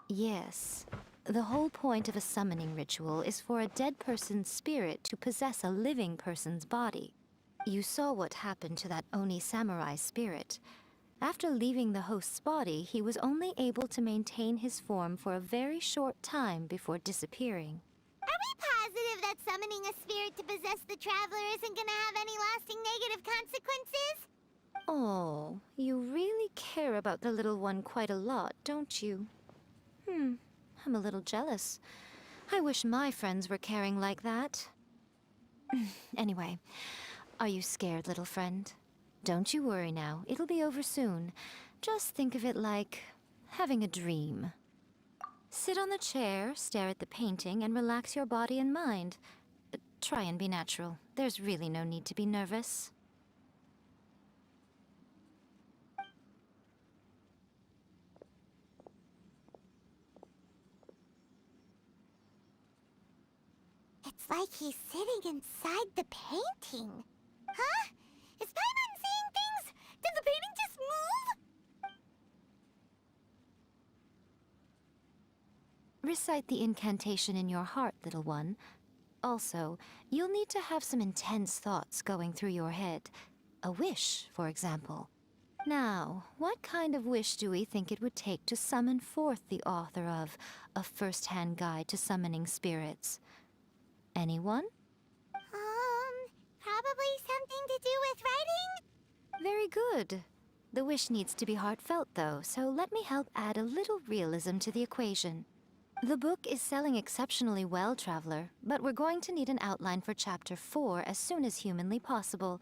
Yes. The whole point of a summoning ritual is for a dead person's spirit to possess a living person's body. You saw what happened to that Oni samurai spirit. After leaving the host's body, he was only able to maintain his form for a very short time before disappearing. Are we positive that summoning a spirit to possess the traveler isn't gonna have any lasting negative consequences? Oh, you really care about the little one quite a lot, don't you? I'm a little jealous. I wish my friends were caring like that. Anyway, are you scared, little friend? Don't you worry now, it'll be over soon. Just think of it like having a dream. Sit on the chair, stare at the painting, and relax your body and mind. Try and be natural. There's really no need to be nervous. It's like he's sitting inside the painting. Huh? Is Paimon seeing things? Did the painting just move? Recite the incantation in your heart, little one. Also, you'll need to have some intense thoughts going through your head. A wish, for example. Now, what kind of wish do we think it would take to summon forth the author of A First-Hand Guide to Summoning Spirits? Anyone? Probably something to do with writing? Very good. The wish needs to be heartfelt, though, so let me help add a little realism to the equation. The book is selling exceptionally well, Traveler, but we're going to need an outline for Chapter 4 as soon as humanly possible.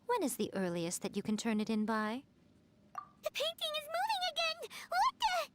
When is the earliest that you can turn it in by? The painting is moving again! What the...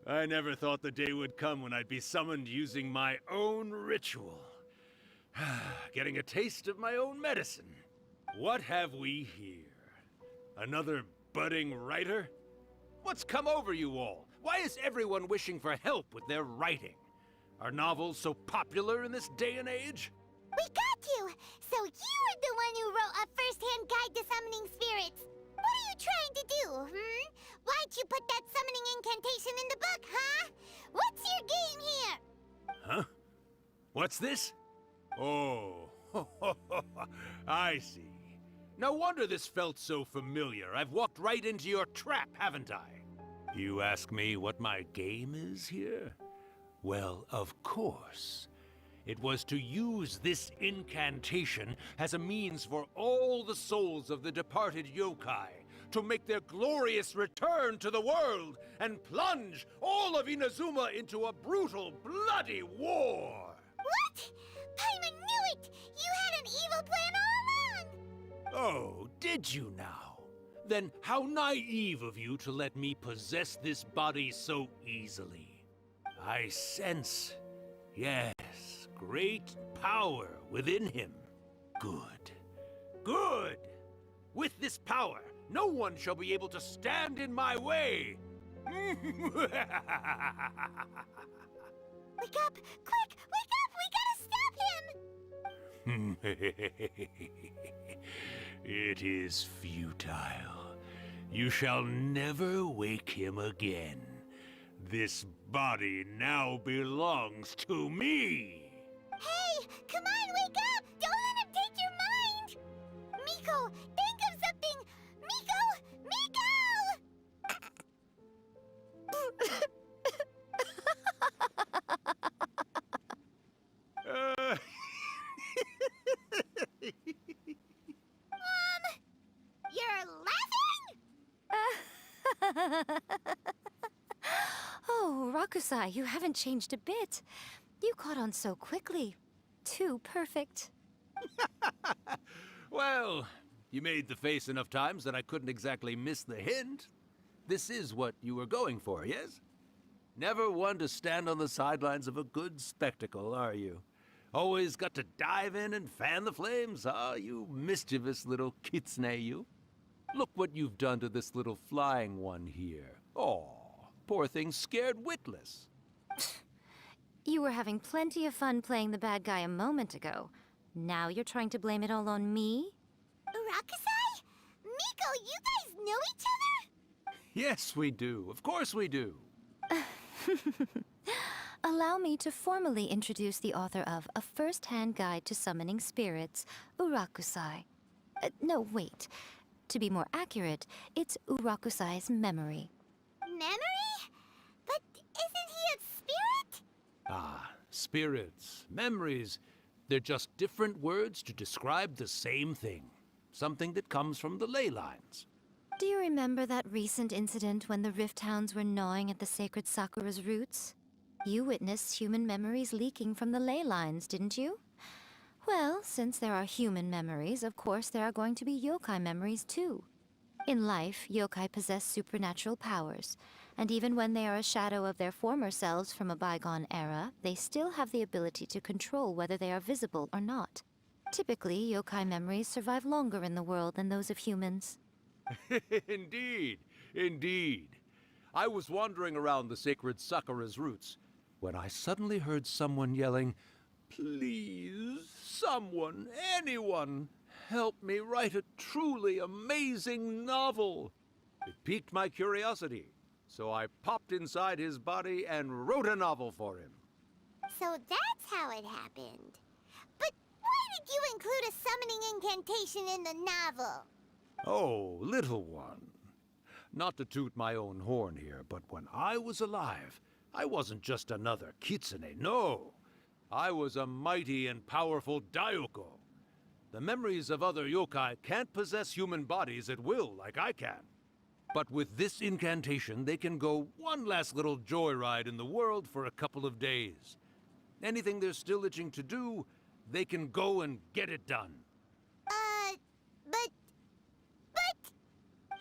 I never thought the day would come when I'd be summoned using my own ritual. Getting a taste of my own medicine. What have we here? Another budding writer? What's come over you all? Why is everyone wishing for help with their writing? Are novels so popular in this day and age? We got you! So you were the one who wrote A First-Hand Guide to Summoning Spirits. What are you trying to do, Why'd you put that summoning incantation in the book, huh? What's your game here? Huh? What's this? Oh, I see. No wonder this felt so familiar. I've walked right into your trap, haven't I? You ask me what my game is here? Well, of course. It was to use this incantation as a means for all the souls of the departed yokai to make their glorious return to the world and plunge all of Inazuma into a brutal, bloody war! What? Paimon knew it! You had an evil plan all along! Oh, did you now? Then how naive of you to let me possess this body so easily. I sense, yes, great power within him. Good. Good! With this power, no one shall be able to stand in my way! Wake up! Quick! Wake up! We gotta stop him! It is futile. You shall never wake him again. This body now belongs to me! Hey! Come on, wake up! Don't let him take your mind! Miko, think of something! Miko! You're laughing? Oh, Rakusai, you haven't changed a bit. You caught on so quickly. Too perfect. Well, You made the face enough times that I couldn't exactly miss the hint. This is what you were going for, yes? Never one to stand on the sidelines of a good spectacle, are you? Always got to dive in and fan the flames, ah, you mischievous little kitsune, you. Look what you've done to this little flying one here. Oh, poor thing scared witless. You were having plenty of fun playing the bad guy a moment ago. Now you're trying to blame it all on me? Urakusai? Miko, you guys know each other? Yes, we do. Of course we do. Allow me to formally introduce the author of A First-Hand Guide to Summoning Spirits, Urakusai. No, wait. To be more accurate, it's Urakusai's memory. Memory? But isn't he a spirit? Ah, spirits, memories. They're just different words to describe the same thing. Something that comes from the ley lines. Do you remember that recent incident when the Rift Hounds were gnawing at the sacred Sakura's roots? You witnessed human memories leaking from the ley lines, didn't you? Well, since there are human memories, of course there are going to be yokai memories too. In life, yokai possess supernatural powers, and even when they are a shadow of their former selves from a bygone era, they still have the ability to control whether they are visible or not. Typically, yokai memories survive longer in the world than those of humans. Indeed, indeed. I was wandering around the sacred Sakura's roots when I suddenly heard someone yelling, "Please, someone, anyone, help me write a truly amazing novel." It piqued my curiosity, so I popped inside his body and wrote a novel for him. So that's how it happened. But why did you include a summoning incantation in the novel? Oh, little one. Not to toot my own horn here, but when I was alive, I wasn't just another kitsune, no. I was a mighty and powerful Daiyoko. The memories of other yokai can't possess human bodies at will like I can. But with this incantation, they can go one last little joyride in the world for a couple of days. Anything they're still itching to do, they can go and get it done. But...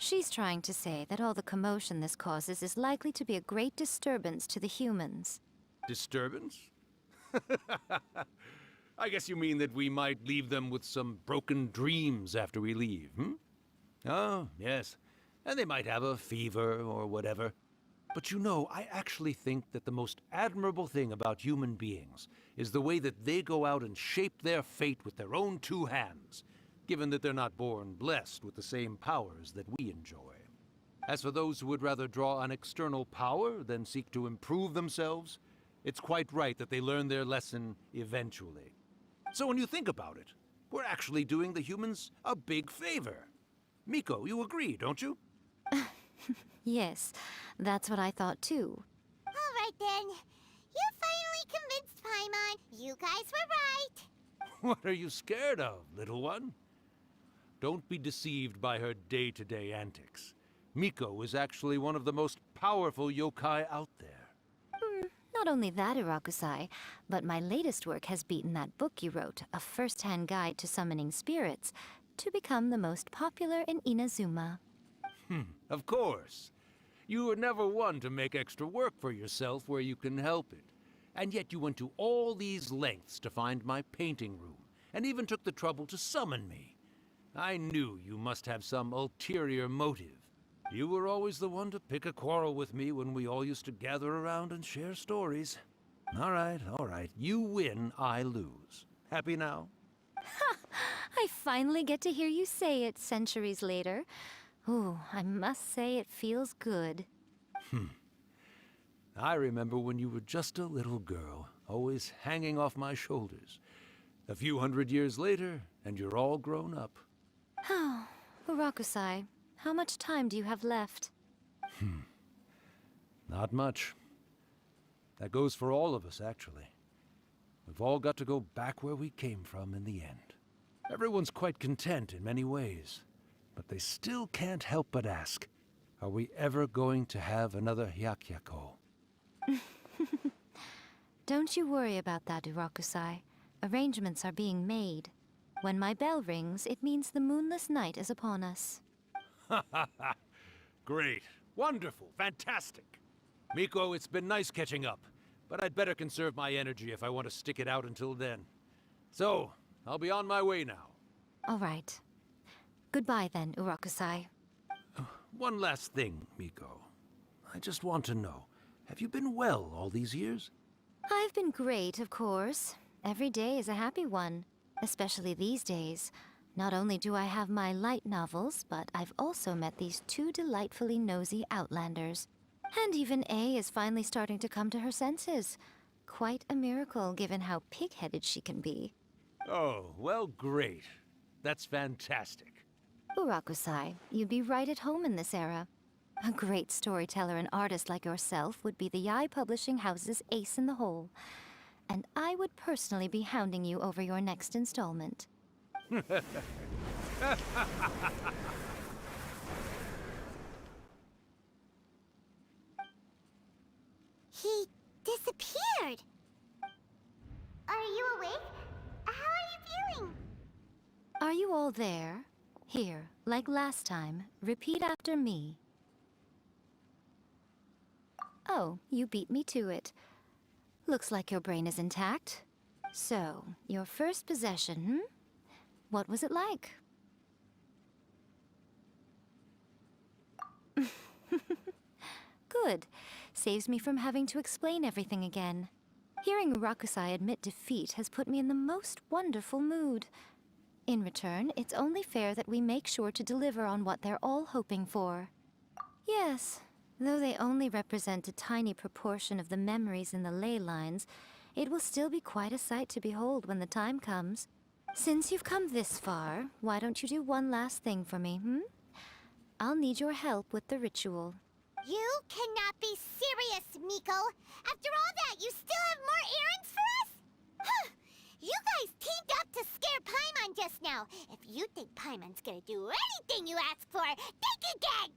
She's trying to say that all the commotion this causes is likely to be a great disturbance to the humans. Disturbance? I guess you mean that we might leave them with some broken dreams after we leave, hmm? Oh, yes. And they might have a fever or whatever. But you know, I actually think that the most admirable thing about human beings is the way that they go out and shape their fate with their own two hands, given that they're not born blessed with the same powers that we enjoy. As for those who would rather draw on external power than seek to improve themselves, it's quite right that they learn their lesson eventually. So when you think about it, we're actually doing the humans a big favor. Miko, you agree, don't you? Yes, that's what I thought too. All right then. You finally convinced Paimon. You guys were right. What are you scared of, little one? Don't be deceived by her day-to-day antics. Miko is actually one of the most powerful yokai out there. Not only that, Urakusai, but my latest work has beaten that book you wrote, A First-Hand Guide to Summoning Spirits, to become the most popular in Inazuma. Of course. You were never one to make extra work for yourself where you can help it. And yet you went to all these lengths to find my painting room, and even took the trouble to summon me. I knew you must have some ulterior motive. You were always the one to pick a quarrel with me when we all used to gather around and share stories. All right. You win, I lose. Happy now? I finally get to hear you say it centuries later. Ooh, I must say it feels good. I remember when you were just a little girl, always hanging off my shoulders. A few hundred years later, and you're all grown up. Oh, Urakusai, how much time do you have left? Not much. That goes for all of us, actually. We've all got to go back where we came from in the end. Everyone's quite content in many ways, but they still can't help but ask, are we ever going to have another Hyakyako? Don't you worry about that, Urakusai. Arrangements are being made. When my bell rings, it means the moonless night is upon us. Great. Wonderful. Fantastic. Miko, it's been nice catching up, but I'd better conserve my energy if I want to stick it out until then. So, I'll be on my way now. All right. Goodbye then, Urakusai. One last thing, Miko. I just want to know, have you been well all these years? I've been great, of course. Every day is a happy one, especially these days. Not only do I have my light novels, but I've also met these two delightfully nosy outlanders. And even A is finally starting to come to her senses. Quite a miracle, given how pig-headed she can be. Oh, well, great. That's fantastic. Urakusai, you'd be right at home in this era. A great storyteller and artist like yourself would be the Yae Publishing House's ace in the hole. And I would personally be hounding you over your next installment. He disappeared. Are you awake? How are you feeling? Are you all there? Here, like last time, repeat after me. Oh, you beat me to it. Looks like your brain is intact. So, your first possession, What was it like? Good. Saves me from having to explain everything again. Hearing Rakusai admit defeat has put me in the most wonderful mood. In return, it's only fair that we make sure to deliver on what they're all hoping for. Yes, though they only represent a tiny proportion of the memories in the ley lines, it will still be quite a sight to behold when the time comes. Since you've come this far, why don't you do one last thing for me, I'll need your help with the ritual. You cannot be serious, Miko. After all that, you still have more errands for us? Huh. You guys teamed up to scare Paimon just now. If you think Paimon's gonna do anything you ask for, think again!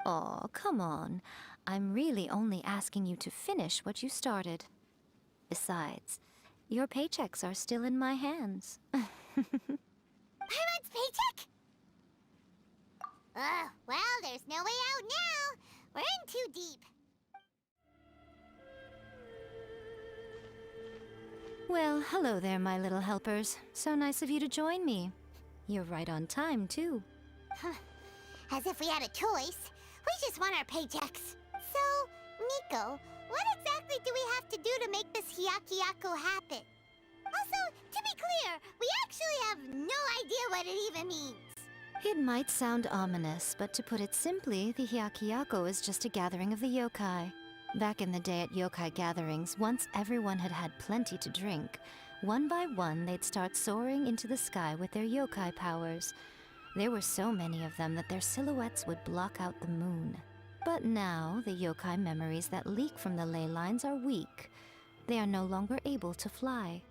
Aw, come on. I'm really only asking you to finish what you started. Besides, your paychecks are still in my hands. Paimon's paycheck? Well, there's no way out now. We're in too deep. Well, hello there, my little helpers. So nice of you to join me. You're right on time, too. As if we had a choice. We just want our paychecks. So, Miko, what exactly do we have to do to make this Hyakyako happen? Also, to be clear, we actually have no idea what it even means. It might sound ominous, but to put it simply, the Hyakyako is just a gathering of the yokai. Back in the day at yokai gatherings, once everyone had had plenty to drink, one by one they'd start soaring into the sky with their yokai powers. There were so many of them that their silhouettes would block out the moon. But now, the yokai memories that leak from the ley lines are weak. They are no longer able to fly.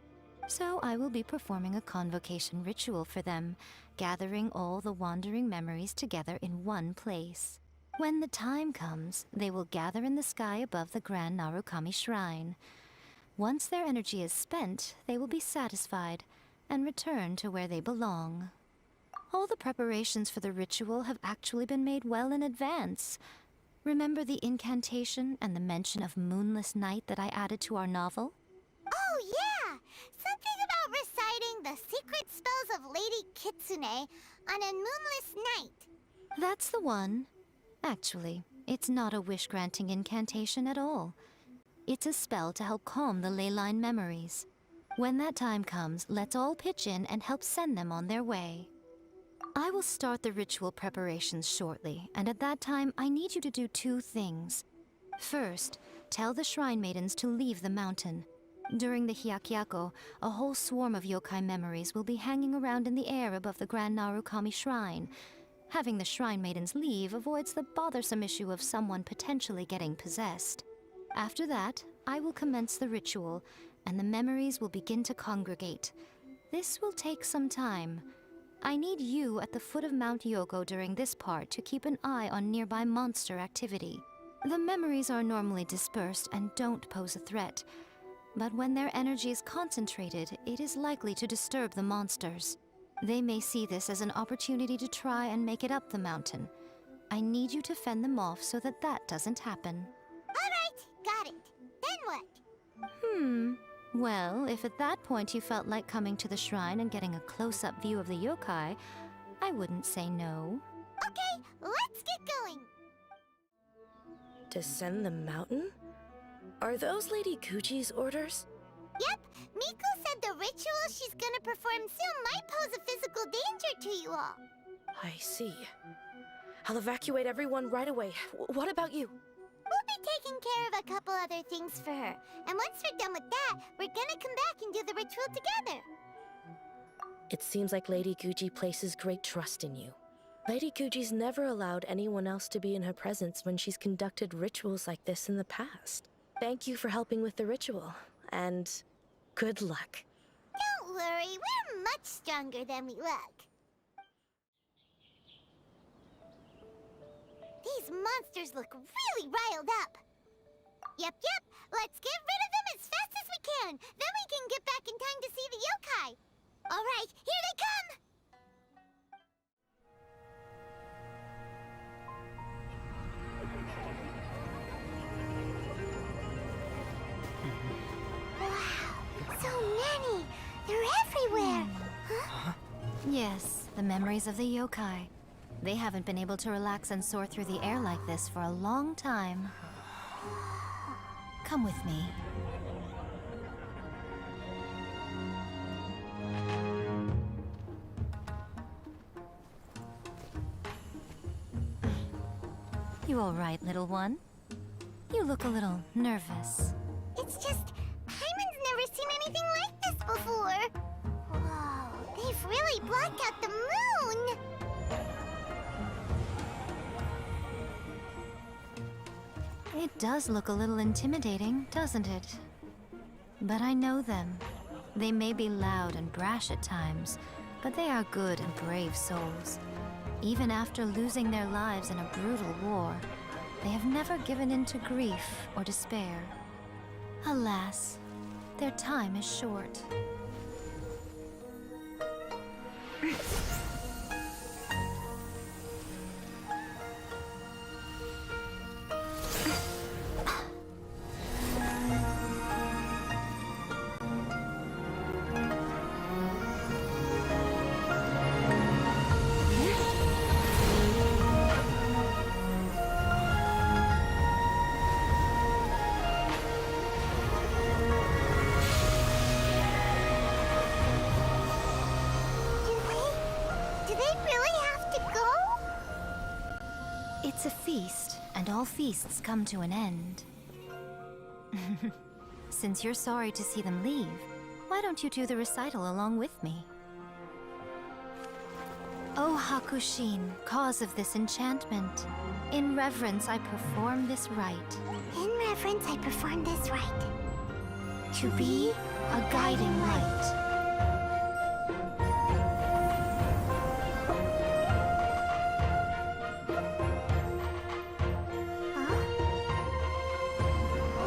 So I will be performing a convocation ritual for them, gathering all the wandering memories together in one place. When the time comes, they will gather in the sky above the Grand Narukami Shrine. Once their energy is spent, they will be satisfied and return to where they belong. All the preparations for the ritual have actually been made well in advance. Remember the incantation and the mention of moonless night that I added to our novel? Oh, yeah! Something about reciting the secret spells of Lady Kitsune on a moonless night. That's the one. Actually, it's not a wish-granting incantation at all. It's a spell to help calm the ley line memories. When that time comes, let's all pitch in and help send them on their way. I will start the ritual preparations shortly, and at that time, I need you to do two things. First, tell the Shrine Maidens to leave the mountain. During the Hyakyako, a whole swarm of yokai memories will be hanging around in the air above the Grand Narukami Shrine. Having the Shrine Maidens leave avoids the bothersome issue of someone potentially getting possessed. After that, I will commence the ritual, and the memories will begin to congregate. This will take some time. I need you at the foot of Mount Yoko during this part to keep an eye on nearby monster activity. The memories are normally dispersed and don't pose a threat, but when their energy is concentrated, it is likely to disturb the monsters. They may see this as an opportunity to try and make it up the mountain. I need you to fend them off so that that doesn't happen. All right, got it. Then what? Well, if at that point you felt like coming to the shrine and getting a close-up view of the yokai, I wouldn't say no. Okay, let's get going. Descend the mountain? Are those Lady Gucci's orders? Yep, Miko said the ritual she's gonna perform soon might pose a physical danger to you all. I see. I'll evacuate everyone right away. What about you? We'll be taking care of a couple other things for her. And once we're done with that, we're gonna come back and do the ritual together. It seems like Lady Gucci places great trust in you. Lady Gucci's never allowed anyone else to be in her presence when she's conducted rituals like this in the past. Thank you for helping with the ritual, and good luck. Don't worry, we're much stronger than we look. These monsters look really riled up. Yep, let's get rid of them as fast as we can. Then we can get back in time to see the yokai. All right, here they come! Wow, so many! They're everywhere! Huh? Yes, the memories of the yokai. They haven't been able to relax and soar through the air like this for a long time. Come with me. You all right, little one? You look a little nervous. It's just, Hyman's never seen anything like this before. Whoa, they've really blocked out the moon! It does look a little intimidating, doesn't it? But I know them. They may be loud and brash at times, but they are good and brave souls. Even after losing their lives in a brutal war, they have never given in to grief or despair. Alas, their time is short. Do they really have to go? It's a feast, and all feasts come to an end. Since you're sorry to see them leave, why don't you do the recital along with me? O Hakushin, cause of this enchantment, in reverence I perform this rite. In reverence, I perform this rite. To be a guiding light.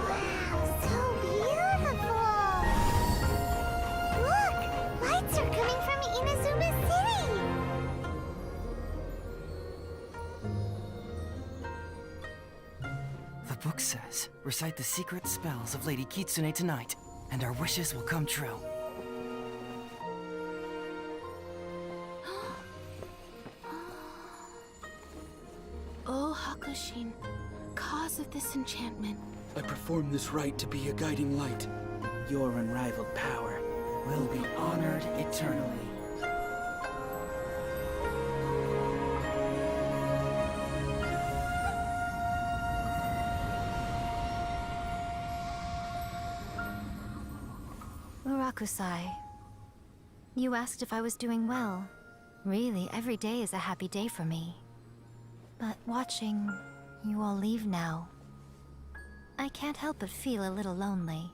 Wow, so beautiful! Look, lights are coming from Inazuma City! The book says, recite the secret spells of Lady Kitsune tonight, and our wishes will come true. O Hakushin, cause of this enchantment. I perform this rite to be a guiding light. Your unrivaled power. Will be honored eternally. Murakusai, you asked if I was doing well. Really, every day is a happy day for me. But watching you all leave now, I can't help but feel a little lonely.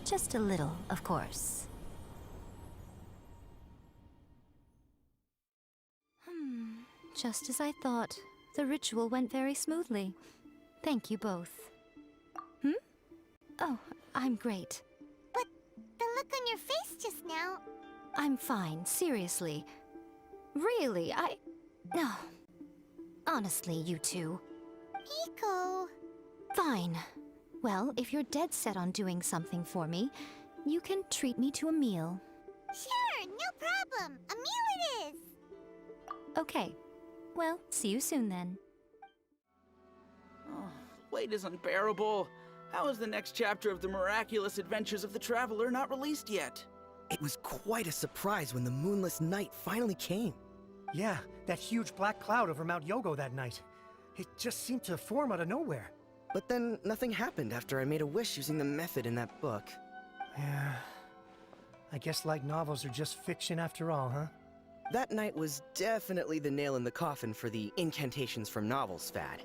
Just a little, of course. Just as I thought, the ritual went very smoothly. Thank you both. Oh, I'm great. But the look on your face just now, I'm fine, seriously. Really, No. Honestly, you two. Miko. Fine. Well, if you're dead set on doing something for me, you can treat me to a meal. Sure, no problem. A meal it is. Okay. Well, see you soon then. Oh, wait is unbearable. How is the next chapter of the miraculous adventures of the Traveler not released yet? It was quite a surprise when the moonless night finally came. Yeah, that huge black cloud over Mount Yogo that night. It just seemed to form out of nowhere. But then nothing happened after I made a wish using the method in that book. Yeah. I guess light novels are just fiction after all, huh? That night was definitely the nail in the coffin for the incantations from novels fad.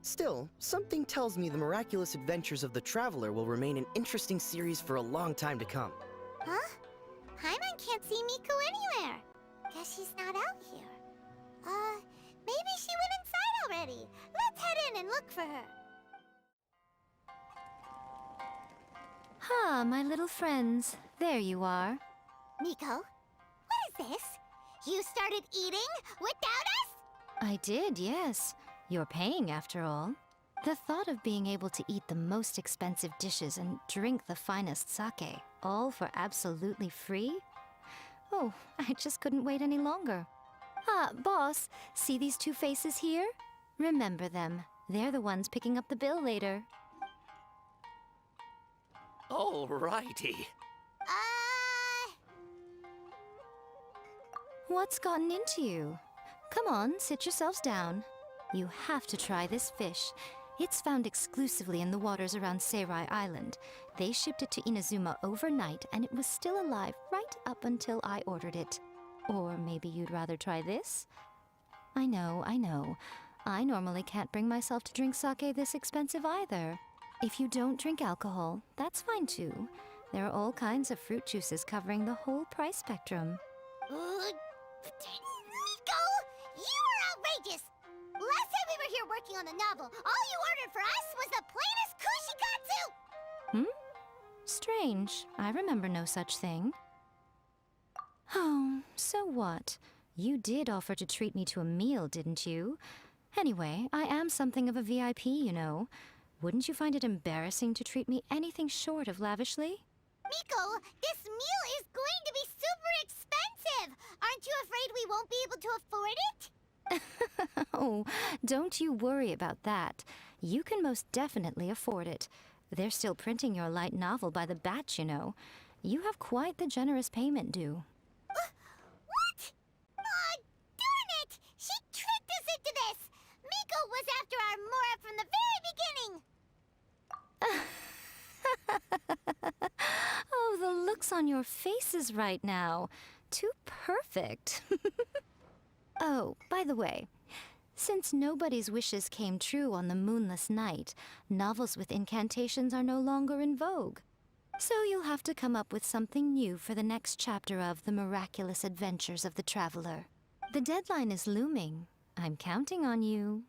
Still, something tells me the miraculous adventures of the Traveler will remain an interesting series for a long time to come. Huh? Paimon can't see Miko anywhere. Guess she's not out here. Maybe she went inside already. Let's head in and look for her. Ah, my little friends. There you are. Miko, what is this? You started eating without us? I did, yes. You're paying after all. The thought of being able to eat the most expensive dishes and drink the finest sake, all for absolutely free? Oh, I just couldn't wait any longer. Ah, boss, see these two faces here? Remember them. They're the ones picking up the bill later. Alrighty. What's gotten into you? Come on, sit yourselves down. You have to try this fish. It's found exclusively in the waters around Seirai Island. They shipped it to Inazuma overnight, and it was still alive right up until I ordered it. Or maybe you'd rather try this? I know. I normally can't bring myself to drink sake this expensive either. If you don't drink alcohol, that's fine too. There are all kinds of fruit juices covering the whole price spectrum. Miko, you are outrageous! Last time we were here working on the novel, all you ordered for us was the plainest kushikatsu! Strange. I remember no such thing. Oh, so what? You did offer to treat me to a meal, didn't you? Anyway, I am something of a VIP, you know. Wouldn't you find it embarrassing to treat me anything short of lavishly? Miko, this meal is going to be super expensive! Aren't you afraid we won't be able to afford it? Oh, don't you worry about that. You can most definitely afford it. They're still printing your light novel by the batch, you know. You have quite the generous payment due. What? Aw, darn it! She tricked us into this! Miko was after our Mora from the very beginning! Oh, the looks on your faces right now. Too perfect. Oh, by the way, since nobody's wishes came true on the moonless night, novels with incantations are no longer in vogue. So you'll have to come up with something new for the next chapter of The Miraculous Adventures of the Traveler. The deadline is looming. I'm counting on you.